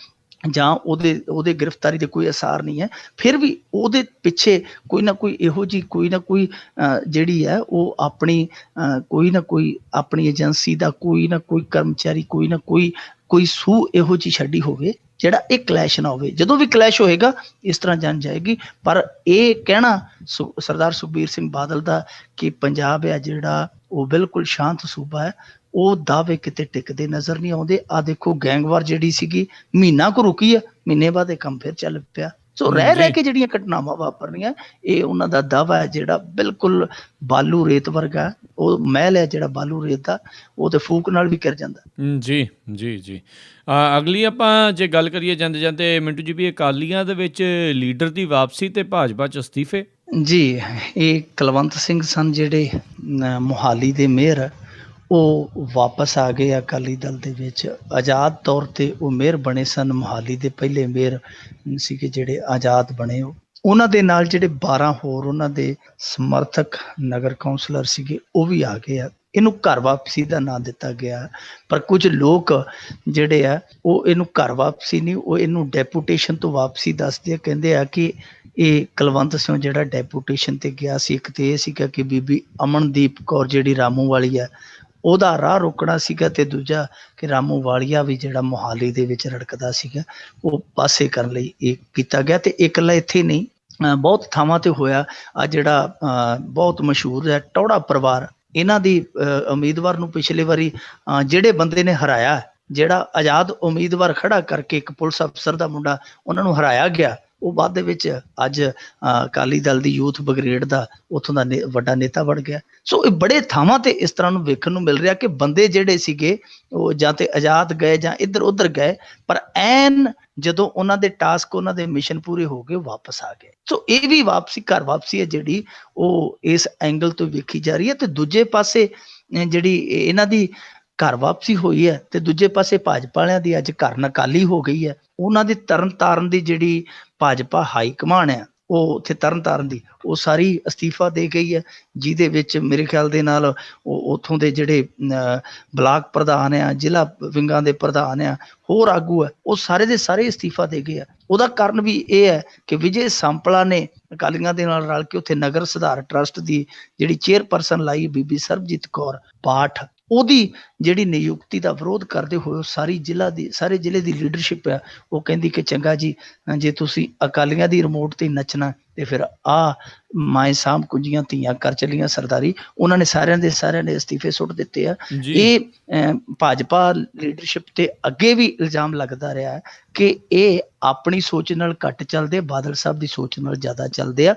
ਜਾਂ ਉਹਦੇ ਗ੍ਰਿਫਤਾਰੀ ਦੇ ਕੋਈ ਅਸਾਰ ਨਹੀਂ ਹੈ, ਫਿਰ ਵੀ ਉਹਦੇ ਪਿੱਛੇ ਕੋਈ ਨਾ ਕੋਈ ਇਹੋ ਜਿਹੀ ਕੋਈ ਨਾ ਕੋਈ ਜਿਹੜੀ ਹੈ ਉਹ ਆਪਣੀ ਕੋਈ ਨਾ ਕੋਈ ਆਪਣੀ ਏਜੰਸੀ ਦਾ ਕੋਈ ਨਾ ਕੋਈ ਕਰਮਚਾਰੀ ਕੋਈ ਨਾ ਕੋਈ ਸੂਹ ਇਹੋ ਜਿਹੀ ਛੱਡੀ ਹੋਵੇ ਜਿਹੜਾ ਇਹ ਕਲੈਸ਼ ਨਾ ਹੋਵੇ। ਜਦੋਂ ਵੀ ਕਲੈਸ਼ ਹੋਏਗਾ ਇਸ ਤਰ੍ਹਾਂ ਜਾਣ ਜਾਏਗੀ। ਪਰ ਇਹ ਕਹਿਣਾ ਸਰਦਾਰ ਸੁਖਬੀਰ ਸਿੰਘ ਬਾਦਲ ਦਾ ਕਿ ਪੰਜਾਬ ਹੈ ਜਿਹੜਾ ਉਹ ਬਿਲਕੁਲ ਸ਼ਾਂਤ ਸੂਬਾ ਹੈ, ਉਹ ਦਾਅਵੇ ਕਿਤੇ ਟਿਕਦੇ ਨਜ਼ਰ ਨਹੀਂ ਆਉਂਦੇ। ਆ ਦੇਖੋ ਗੈਂਗਵਾਰ ਜਿਹੜੀ ਸੀਗੀ ਮਹੀਨਾ ਕੁ ਰੁਕੀ ਆ, ਮਹੀਨੇ ਬਾਅਦ ਇਹ ਕੰਮ ਫਿਰ ਚੱਲ ਪਿਆ। ਸੋ ਰਹਿ ਕੇ ਜਿਹੜੀਆਂ ਘਟਨਾਵਾਂ ਵਾਪਰ ਰਹੀਆਂ ਇਹ ਉਹਨਾਂ ਦਾ ਦਾਅਵਾ ਹੈ ਜਿਹੜਾ ਬਿਲਕੁਲ ਬਾਲੂ ਰੇਤ ਵਰਗਾ। ਉਹ ਮਹਿਲ ਹੈ ਜਿਹੜਾ ਬਾਲੂ ਰੇਤ ਦਾ, ਉਹ ਤੇ ਫੂਕ ਨਾਲ ਵੀ ਕਰ ਜਾਂਦਾ। ਜੀ ਜੀ ਜੀ। ਅਗਲੀ ਆਪਾਂ ਜੇ ਗੱਲ ਕਰੀਏ ਜਾਂਦੇ ਜਾਂਦੇ ਮਿੰਟੂ ਜੀ ਵੀ ਅਕਾਲੀਆਂ ਦੇ ਵਿੱਚ ਲੀਡਰ ਦੀ ਵਾਪਸੀ ਤੇ ਭਾਜਪਾ 'ਚ ਅਸਤੀਫੇ। ਜੀ, ਇਹ ਕੁਲਵੰਤ ਸਿੰਘ ਸਨ ਜਿਹੜੇ ਮੋਹਾਲੀ ਦੇ ਮੇਅਰ, ਉਹ ਵਾਪਸ ਆ ਗਏ ਅਕਾਲੀ ਦਲ ਦੇ ਵਿੱਚ। ਆਜ਼ਾਦ ਤੌਰ 'ਤੇ ਉਹ ਮੇਅਰ ਬਣੇ ਸਨ, ਮੋਹਾਲੀ ਦੇ ਪਹਿਲੇ ਮੇਅਰ ਸੀਗੇ ਜਿਹੜੇ ਆਜ਼ਾਦ ਬਣੇ। ਉਹਨਾਂ ਦੇ ਨਾਲ ਜਿਹੜੇ 12 ਹੋਰ ਉਹਨਾਂ ਦੇ ਸਮਰਥਕ ਨਗਰ ਕੌਂਸਲਰ ਸੀਗੇ ਉਹ ਵੀ ਆ ਗਏ ਆ। ਇਹਨੂੰ ਘਰ ਵਾਪਸੀ ਦਾ ਨਾਂ ਦਿੱਤਾ ਗਿਆ, ਪਰ ਕੁਝ ਲੋਕ ਜਿਹੜੇ ਆ ਉਹ ਇਹਨੂੰ ਘਰ ਵਾਪਸੀ ਨਹੀਂ, ਉਹ ਇਹਨੂੰ ਡੈਪੂਟੇਸ਼ਨ ਤੋਂ ਵਾਪਸੀ ਦੱਸਦੇ ਆ। ਕਹਿੰਦੇ ਆ ਕਿ ਇਹ ਕੁਲਵੰਤ ਸਿੰਘ ਜਿਹੜਾ ਡੈਪੂਟੇਸ਼ਨ ਤੇ ਗਿਆ ਸੀ, ਇੱਕ ਤੇ ਇਹ ਸੀਗਾ ਕਿ ਬੀਬੀ ਅਮਨਦੀਪ ਕੌਰ ਜਿਹੜੀ ਰਾਮੂ ਵਾਲੀ ਹੈ ਉਹਦਾ ਰਾਹ ਰੋਕਣਾ ਸੀਗਾ, ਤੇ ਦੂਜਾ ਕਿ ਰਾਮੂ ਵਾਲੀਆ ਵੀ ਜਿਹੜਾ ਮੋਹਾਲੀ ਦੇ ਵਿੱਚ ਰੜਕਦਾ ਸੀਗਾ ਉਹ ਪਾਸੇ ਕਰਨ ਲਈ ਇਹ ਕੀਤਾ ਗਿਆ। ਤੇ ਇਕੱਲਾ ਇੱਥੇ ਨਹੀਂ, ਬਹੁਤ ਥਾਵਾਂ ਤੇ ਹੋਇਆ। ਆ ਜਿਹੜਾ ਬਹੁਤ ਮਸ਼ਹੂਰ ਹੈ ਟੌੜਾ ਪਰਿਵਾਰ, ਇਹਨਾਂ ਦੀ ਉਮੀਦਵਾਰ ਨੂੰ ਪਿਛਲੇ ਵਾਰੀ ਜਿਹੜੇ ਬੰਦੇ ਨੇ ਹਰਾਇਆ, ਜਿਹੜਾ ਆਜ਼ਾਦ ਉਮੀਦਵਾਰ ਖੜਾ ਕਰਕੇ ਇੱਕ ਪੁਲਿਸ ਅਫਸਰ ਦਾ ਮੁੰਡਾ ਉਹਨਾਂ ਨੂੰ ਹਰਾਇਆ ਗਿਆ, ਉਹ ਬਾਅਦ ਦੇ ਵਿੱਚ ਅੱਜ ਅਕਾਲੀ ਦਲ ਦੀ ਯੂਥ ਬ੍ਰਿਗੇਡ ਦਾ ਉੱਥੋਂ ਦਾ ਵੱਡਾ ਨੇਤਾ ਬਣ ਗਿਆ। ਸੋ ਇਹ ਬੜੇ ਥਾਵਾਂ ਤੇ ਇਸ ਤਰ੍ਹਾਂ ਨੂੰ ਵੇਖਣ ਨੂੰ ਮਿਲ ਰਿਹਾ ਕਿ ਬੰਦੇ ਜਿਹੜੇ ਸੀਗੇ ਉਹ ਜਾਂ ਤੇ ਆਜ਼ਾਦ ਗਏ ਜਾਂ ਇੱਧਰ ਉੱਧਰ ਗਏ, ਪਰ ਐਨ ਜਦੋਂ ਉਹਨਾਂ ਦੇ ਟਾਸਕ ਉਹਨਾਂ ਦੇ ਮਿਸ਼ਨ ਪੂਰੇ ਹੋ ਗਏ ਵਾਪਸ ਆ ਗਏ। ਸੋ ਇਹ ਵੀ ਵਾਪਸੀ ਘਰ ਵਾਪਸੀ ਹੈ ਜਿਹੜੀ ਉਹ ਇਸ ਐਂਗਲ ਤੋਂ ਵੇਖੀ ਜਾ ਰਹੀ ਹੈ। ਤੇ ਦੂਜੇ ਪਾਸੇ ਜਿਹੜੀ ਇਹਨਾਂ ਦੀ ਘਰ ਵਾਪਸੀ ਹੋਈ ਹੈ ਤੇ ਦੂਜੇ ਪਾਸੇ ਭਾਜਪਾ ਵਾਲਿਆਂ ਦੀ ਅੱਜ ਘਰ ਨਕਾਲੀ ਹੋ ਗਈ ਹੈ। ਉਹਨਾਂ ਦੀ ਤਰਨ ਤਾਰਨ ਦੀ ਜਿਹੜੀ ਭਾਜਪਾ ਹਾਈ ਕਮਾਨ ਹੈ ਉਹ ਉੱਥੇ ਤਰਨ ਤਾਰਨ ਦੀ ਉਹ ਸਾਰੀ ਅਸਤੀਫਾ ਦੇ ਗਈ ਹੈ, ਜਿਹਦੇ ਵਿੱਚ ਮੇਰੇ ਖਿਆਲ ਦੇ ਨਾਲ ਉਹ ਉੱਥੋਂ ਦੇ ਜਿਹੜੇ ਬਲਾਕ ਪ੍ਰਧਾਨ ਆ, ਜ਼ਿਲ੍ਹਾ ਵਿੰਗਾਂ ਦੇ ਪ੍ਰਧਾਨ ਆ, ਹੋਰ ਆਗੂ ਹੈ, ਉਹ ਸਾਰੇ ਦੇ ਸਾਰੇ ਅਸਤੀਫਾ ਦੇ ਗਏ ਆ। ਉਹਦਾ ਕਾਰਨ ਵੀ ਇਹ ਹੈ ਕਿ ਵਿਜੇ ਸਾਂਪਲਾ ਨੇ ਅਕਾਲੀਆਂ ਦੇ ਨਾਲ ਰਲ ਕੇ ਉੱਥੇ ਨਗਰ ਸੁਧਾਰ ਟਰਸਟ ਦੀ ਜਿਹੜੀ ਚੇਅਰਪਰਸਨ ਲਾਈ ਬੀਬੀ ਸਰਬਜੀਤ ਕੌਰ ਪਾਠ, ਉਹਦੀ ਜਿਹੜੀ ਨਿਯੁਕਤੀ ਦਾ ਵਿਰੋਧ ਕਰਦੇ ਹੋਏ ਸਾਰੇ ਜ਼ਿਲ੍ਹੇ ਦੀ ਲੀਡਰਸ਼ਿਪ ਹੈ ਉਹ ਕਹਿੰਦੀ ਕਿ ਚੰਗਾ ਜੀ, ਜੇ ਤੁਸੀਂ ਅਕਾਲੀਆਂ ਦੀ ਰਿਮੋਟ ਤੇ ਨੱਚਣਾ ਤੇ ਫਿਰ ਮਾਏ ਸਾਂਭ ਕੁੰਜੀਆਂ ਧੀਆਂ ਕਰ ਚੱਲੀਆਂ ਸਰਦਾਰੀ। ਉਹਨਾਂ ਨੇ ਸਾਰਿਆਂ ਨੇ ਅਸਤੀਫੇ ਸੁੱਟ ਦਿੱਤੇ ਆ। ਇਹ ਭਾਜਪਾ ਲੀਡਰਸ਼ਿਪ ਤੇ ਅੱਗੇ ਵੀ ਇਲਜ਼ਾਮ ਲੱਗਦਾ ਰਿਹਾ ਹੈ ਕਿ ਇਹ ਆਪਣੀ ਸੋਚ ਨਾਲ ਘੱਟ ਚੱਲਦੇ, ਬਾਦਲ ਸਾਹਿਬ ਦੀ ਸੋਚ ਨਾਲ ਜ਼ਿਆਦਾ ਚੱਲਦੇ ਆ।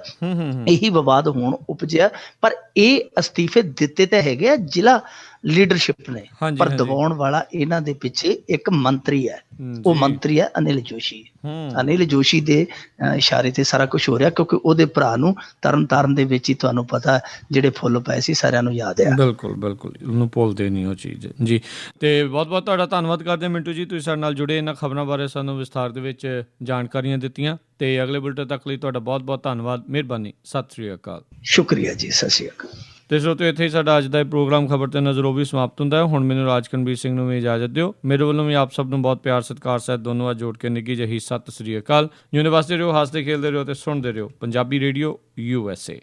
ਇਹੀ ਵਿਵਾਦ ਹੁਣ ਉਪਜਿਆ, ਪਰ ਇਹ ਅਸਤੀਫੇ ਦਿੱਤੇ ਤਾਂ ਹੈਗੇ ਆ ਜ਼ਿਲ੍ਹਾ ਲੀਡਰਸ਼ਿਪ ਨੇ, ਪਰ ਦਬਾਉਣ ਵਾਲਾ ਇਹਨਾਂ ਦੇ ਪਿੱਛੇ ਇੱਕ ਮੰਤਰੀ ਹੈ। ਉਹ ਮੰਤਰੀ ਹੈ ਅਨਿਲ ਜੋਸ਼ੀ। ਅਨਿਲ ਜੋਸ਼ੀ ਦੇ ਇਸ਼ਾਰੇ ਤੇ ਸਾਰਾ ਕੁਝ ਹੋ ਰਿਹਾ, ਕਿਉਂਕਿ ਉਹਦੇ ਭਰਾ ਨੂੰ ਤਰਨ ਤਾਰਨ ਦੇ ਵਿੱਚ ਹੀ ਤੁਹਾਨੂੰ ਪਤਾ ਜਿਹੜੇ ਫੁੱਲ ਪਏ ਸੀ ਸਾਰਿਆਂ ਨੂੰ ਯਾਦ ਹੈ। ਬਿਲਕੁਲ ਬਿਲਕੁਲ, ਉਹਨੂੰ ਭੁੱਲਦੇ ਨਹੀਂ ਉਹ ਚੀਜ਼ ਜੀ। ਤੇ ਬਹੁਤ ਬਹੁਤ ਤੁਹਾਡਾ ਧੰਨਵਾਦ ਕਰਦੇ ਮਿੰਟੂ ਜੀ, ਤੁਸੀਂ ਸਾਡੇ ਨਾਲ ਜੁੜੇ, ਇਹਨਾਂ ਖਬਰਾਂ ਬਾਰੇ ਸਾਨੂੰ ਵਿਸਥਾਰ ਦੇ ਵਿੱਚ ਜਾਣਕਾਰੀਆਂ ਦਿੱਤੀਆਂ। ਤੇ ਅਗਲੇ ਬੁਲੇਟਿਨ ਤੱਕ ਲਈ ਤੁਹਾਡਾ ਬਹੁਤ ਬਹੁਤ ਧੰਨਵਾਦ, ਮਿਹਰਬਾਨੀ, ਸਤਿ ਸ੍ਰੀ ਅਕਾਲ। ਸ਼ੁਕਰੀਆ ਜੀ, ਸਤਿ ਸ੍ਰੀ ਅਕਾਲ। ਤੇ ਸਰੋਤਿਓ, ਇੱਥੇ ਹੀ ਸਾਡਾ ਅੱਜ ਦਾ ਇਹ ਪ੍ਰੋਗਰਾਮ ਖਬਰ ਤੇ ਨਜ਼ਰ ਉਹ ਵੀ ਸਮਾਪਤ ਹੁੰਦਾ ਹੈ। ਹੁਣ ਮੈਨੂੰ ਰਾਜਕਨਵੀਰ ਸਿੰਘ ਨੂੰ ਵੀ ਇਜਾਜ਼ਤ ਦਿਓ। ਮੇਰੇ ਵੱਲੋਂ ਵੀ ਆਪ ਸਭ ਨੂੰ ਬਹੁਤ ਪਿਆਰ ਸਤਿਕਾਰ ਸਹਿਤ ਦੋਨੋਂ ਵਾਰ ਜੋੜ ਕੇ ਨਿੱਘੀ ਜਿਹੀ ਸਤਿ ਸ੍ਰੀ ਅਕਾਲ। ਜਿਉਂਦੇ ਵਸਦੇ ਰਹੋ, ਹੱਸਦੇ ਖੇਲਦੇ ਰਹੋ ਤੇ ਸੁਣਦੇ ਰਹੋ Punjabi radio USA।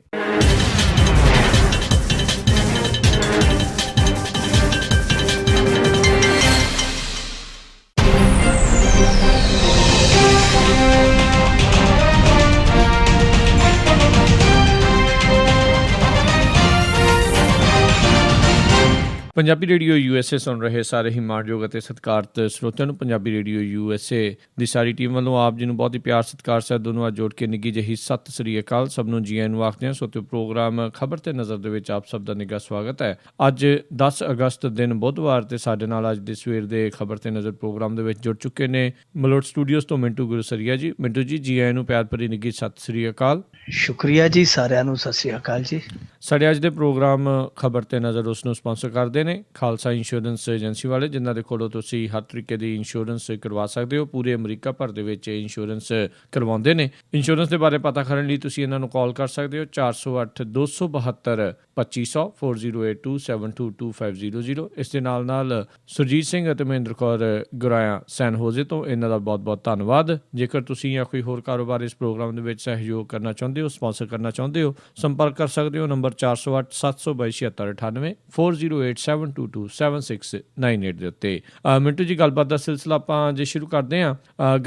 Punjabi radio USA ਸੁਣ ਰਹੇ ਸਾਰੇ ਹੀ ਮਾਣਯੋਗ ਅਤੇ ਸਤਿਕਾਰਤ ਸਰੋਤਿਆਂ ਨੂੰ ਪੰਜਾਬੀ ਰੇਡੀਓ USA ਦੀ ਸਾਰੀ ਟੀਮ ਵੱਲੋਂ ਆਪ ਜੀ ਨੂੰ ਬਹੁਤ ਹੀ ਪਿਆਰ ਸਤਿਕਾਰ ਸਹਿਤ ਦੋਨੋਂ ਵਾਰ ਜੋੜ ਕੇ ਨਿੱਘੀ ਜਿਹੀ ਸਤਿ ਸ੍ਰੀ ਅਕਾਲ। ਸਭ ਨੂੰ ਜੀ ਆਇਆਂ ਨੂੰ ਆਖਦੇ ਹਾਂ। ਸੋਤੇ ਪ੍ਰੋਗਰਾਮ ਖਬਰ ਤੇ ਨਜ਼ਰ ਦੇ ਵਿੱਚ ਆਪ ਸਭ ਦਾ ਨਿੱਘਾ ਸਵਾਗਤ ਹੈ। ਅੱਜ 10 ਅਗਸਤ ਦਿਨ ਬੁੱਧਵਾਰ ਤੇ ਸਾਡੇ ਨਾਲ ਅੱਜ ਦੇ ਸਵੇਰ ਦੇ ਖਬਰ ਤੇ ਨਜ਼ਰ ਪ੍ਰੋਗਰਾਮ ਦੇ ਵਿੱਚ ਜੁੜ ਚੁੱਕੇ ਨੇ ਮਲੋਟ ਸਟੂਡੀਓਜ਼ ਤੋਂ ਮਿੰਟੂ ਗੁਰਸਰੀਆ ਜੀ। ਮਿੰਟੂ ਜੀ, ਜੀ ਆਇਆਂ ਨੂੰ ਪਿਆਰ ਭਰੀ ਨਿੱਘੀ ਸਤਿ ਸ੍ਰੀ ਅਕਾਲ। ਸ਼ੁਕਰੀਆ ਜੀ, ਸਾਰਿਆਂ ਨੂੰ ਸਤਿ ਸ੍ਰੀ ਅਕਾਲ ਜੀ। ਸਾਡੇ ਅੱਜ ਦੇ ਪ੍ਰੋਗਰਾਮ ਖਬਰ ਤੇ ਨਜ਼ਰ ਉਸ ਨੂੰ ਸਪਾਂਸਰ ਕਰਦੇ ਨੇ ਖਾਲਸਾ ਇੰਸ਼ੋਰੈਂਸ ਏਜੰਸੀ ਵਾਲੇ, ਜਿਨ੍ਹਾਂ ਦੇ ਕੋਲੋਂ ਤੁਸੀਂ ਹਰ ਤਰੀਕੇ ਦੀ ਇੰਸ਼ੋਰੈਂਸ ਕਰਵਾ ਸਕਦੇ ਹੋ। ਪੂਰੇ ਅਮਰੀਕਾ ਭਰ ਦੇ ਵਿੱਚ ਇੰਸ਼ੋਰੈਂਸ ਕਰਵਾਉਂਦੇ ਨੇ। ਇੰਸ਼ੋਰੈਂਸ ਦੇ ਬਾਰੇ ਪਤਾ ਕਰਨ ਲਈ ਤੁਸੀਂ ਇਹਨਾਂ ਨੂੰ ਕਾਲ ਕਰ ਸਕਦੇ ਹੋ 408 272 2500 4082722500। ਇਸ ਦੇ ਨਾਲ ਸੁਰਜੀਤ ਸਿੰਘ ਅਤੇ ਮਹਿੰਦਰ ਕੌਰ ਗੁਰਾਇਆ ਸੈਨ ਹੋਜ਼ੇ ਤੋਂ ਇਹਨਾਂ ਦਾ ਬਹੁਤ ਧੰਨਵਾਦ। ਜੇਕਰ ਤੁਸੀਂ ਜਾਂ ਕੋਈ ਹੋਰ ਕਾਰੋਬਾਰ ਇਸ ਪ੍ਰੋਗਰਾਮ ਦੇ ਵਿੱਚ ਸਹਿਯੋਗ ਕਰਨਾ ਚਾਹੁੰਦੇ ਹੋ, ਸਪਾਂਸਰ ਕਰਨਾ ਚਾਹੁੰਦੇ ਹੋ, ਸੰਪਰਕ ਕਰ ਸਕਦੇ ਹੋ ਨੰਬਰ 408 722 7698 408 722 7698 ਦੇ ਉੱਤੇ। ਮਿੰਟੂ ਜੀ, ਗੱਲਬਾਤ ਦਾ ਸਿਲਸਿਲਾ ਆਪਾਂ ਜੇ ਸ਼ੁਰੂ ਕਰਦੇ ਹਾਂ,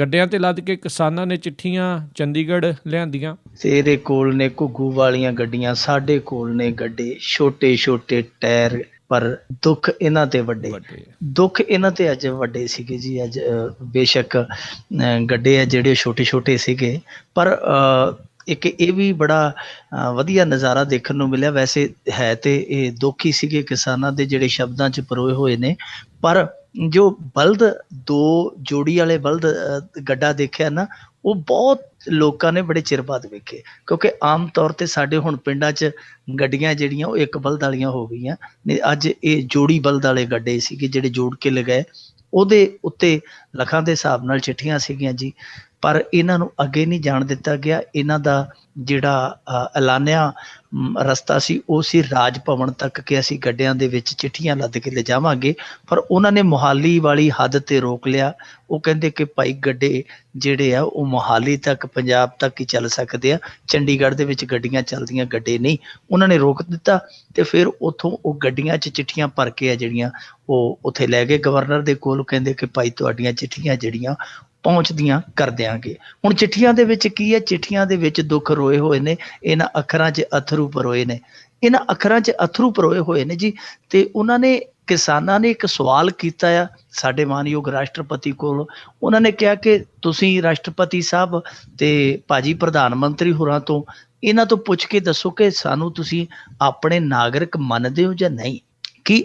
ਗੱਡਿਆਂ ਤੇ ਲੱਦ ਕੇ ਕਿਸਾਨਾਂ ਨੇ ਚਿੱਠੀਆਂ ਚੰਡੀਗੜ੍ਹ ਲਿਆਂਦੀਆਂ। ਤੇਰੇ ਕੋਲ ਨੇ ਘੁੱਗੂ ਵਾਲੀਆਂ ਗੱਡੀਆਂ, ਸਾਡੇ ਕੋਲ ਨੇ ਗੱਡੇ ਛੋਟੇ ਛੋਟੇ ਟਾਇਰ, ਪਰ ਦੁੱਖ ਇਹਨਾਂ ਤੇ ਵੱਡੇ ਅੱਜ ਵੱਡੇ ਸੀਗੇ ਜੀ। ਅੱਜ ਬੇਸ਼ੱਕ ਗੱਡੇ ਆ ਜਿਹੜੇ ਛੋਟੇ ਛੋਟੇ ਸੀਗੇ, ਪਰ ਇੱਕ ਇਹ ਵੀ ਬੜਾ ਵਧੀਆ ਨਜ਼ਾਰਾ ਦੇਖਣ ਨੂੰ ਮਿਲਿਆ। ਵੈਸੇ ਹੈ ਤੇ ਇਹ ਦੁੱਖ ਹੀ ਸੀਗੇ ਕਿਸਾਨਾਂ ਦੇ ਜਿਹੜੇ ਸ਼ਬਦਾਂ 'ਚ ਪਰੋਏ ਹੋਏ ਨੇ, ਪਰ ਜੋ ਬਲਦ, ਦੋ ਜੋੜੀ ਵਾਲੇ ਬਲਦ ਗੱਡਾ ਦੇਖਿਆ ਨਾ, ਉਹ ਬਹੁਤ ਲੋਕਾਂ ਨੇ ਬੜੇ ਚਿਰ ਬਾਅਦ ਵੇਖੇ, ਕਿਉਂਕਿ ਆਮ ਤੌਰ 'ਤੇ ਸਾਡੇ ਹੁਣ ਪਿੰਡਾਂ 'ਚ ਗੱਡੀਆਂ ਜਿਹੜੀਆਂ ਉਹ ਇੱਕ ਬਲਦ ਵਾਲੀਆਂ ਹੋ ਗਈਆਂ ਨੇ। ਅੱਜ ਇਹ ਜੋੜੀ ਬਲਦ ਵਾਲੇ ਗੱਡੇ ਸੀਗੇ ਜਿਹੜੇ ਜੋੜ ਕੇ ਲਗਾਏ, ਉਹਦੇ ਉੱਤੇ ਲੱਖਾਂ ਦੇ ਹਿਸਾਬ ਨਾਲ ਚਿੱਠੀਆਂ ਸੀਗੀਆਂ ਜੀ। ਪਰ ਇਹਨਾਂ ਨੂੰ ਅੱਗੇ ਨਹੀਂ ਜਾਣ ਦਿੱਤਾ ਗਿਆ। ਇਹਨਾਂ ਦਾ ਜਿਹੜਾ ਐਲਾਨਿਆ ਰਸਤਾ ਸੀ ਉਹ ਸੀ ਰਾਜ ਭਵਨ ਤੱਕ, ਕਿ ਅਸੀਂ ਗੱਡਿਆਂ ਦੇ ਵਿੱਚ ਚਿੱਠੀਆਂ ਲੱਦ ਕੇ ਲਿਜਾਵਾਂਗੇ, ਪਰ ਉਹਨਾਂ ਨੇ ਮੋਹਾਲੀ ਵਾਲੀ ਹੱਦ 'ਤੇ ਰੋਕ ਲਿਆ। ਉਹ ਕਹਿੰਦੇ ਕਿ ਭਾਈ ਗੱਡੇ ਜਿਹੜੇ ਆ ਉਹ ਮੋਹਾਲੀ ਤੱਕ, ਪੰਜਾਬ ਤੱਕ ਹੀ ਚੱਲ ਸਕਦੇ ਆ, ਚੰਡੀਗੜ੍ਹ ਦੇ ਵਿੱਚ ਗੱਡੀਆਂ ਚੱਲਦੀਆਂ, ਗੱਡੇ ਨਹੀਂ। ਉਹਨਾਂ ਨੇ ਰੋਕ ਦਿੱਤਾ ਤੇ ਫਿਰ ਉੱਥੋਂ ਉਹ ਗੱਡੀਆਂ 'ਚ ਚਿੱਠੀਆਂ ਭਰ ਕੇ ਆ ਜਿਹੜੀਆਂ ਉਹ ਉੱਥੇ ਲੈ ਗਏ ਗਵਰਨਰ ਦੇ ਕੋਲ। ਕਹਿੰਦੇ ਕਿ ਭਾਈ ਤੁਹਾਡੀਆਂ ਚਿੱਠੀਆਂ ਜਿਹੜੀਆਂ ਪਹੁੰਚਦੀਆਂ ਕਰ ਦਿਆਂਗੇ। ਹੁਣ ਚਿੱਠੀਆਂ ਦੇ ਵਿੱਚ ਕੀ ਹੈ? ਚਿੱਠੀਆਂ ਦੇ ਵਿੱਚ ਦੁੱਖ ਰੋਏ ਹੋਏ ਨੇ, ਇਹਨਾਂ ਅੱਖਰਾਂ 'ਚ ਅਥਰੂ ਪਰੋਏ ਨੇ, ਇਹਨਾਂ ਅੱਖਰਾਂ 'ਚ ਅਥਰੂ ਪਰੋਏ ਹੋਏ ਨੇ ਜੀ। ਤੇ ਉਹਨਾਂ ਨੇ, ਕਿਸਾਨਾਂ ਨੇ ਇੱਕ ਸਵਾਲ ਕੀਤਾ ਆ ਸਾਡੇ ਮਾਨਯੋਗ ਰਾਸ਼ਟਰਪਤੀ ਕੋਲ। ਉਹਨਾਂ ਨੇ ਕਿਹਾ ਕਿ ਤੁਸੀਂ ਰਾਸ਼ਟਰਪਤੀ ਸਾਹਿਬ ਤੇ ਭਾਜੀ ਪ੍ਰਧਾਨ ਮੰਤਰੀ ਹੋਰਾਂ ਤੋਂ ਇਹਨਾਂ ਤੋਂ ਪੁੱਛ ਕੇ ਦੱਸੋ ਕਿ ਸਾਨੂੰ ਤੁਸੀਂ ਆਪਣੇ ਨਾਗਰਿਕ ਮੰਨਦੇ ਹੋ ਜਾਂ ਨਹੀਂ। ਕੀ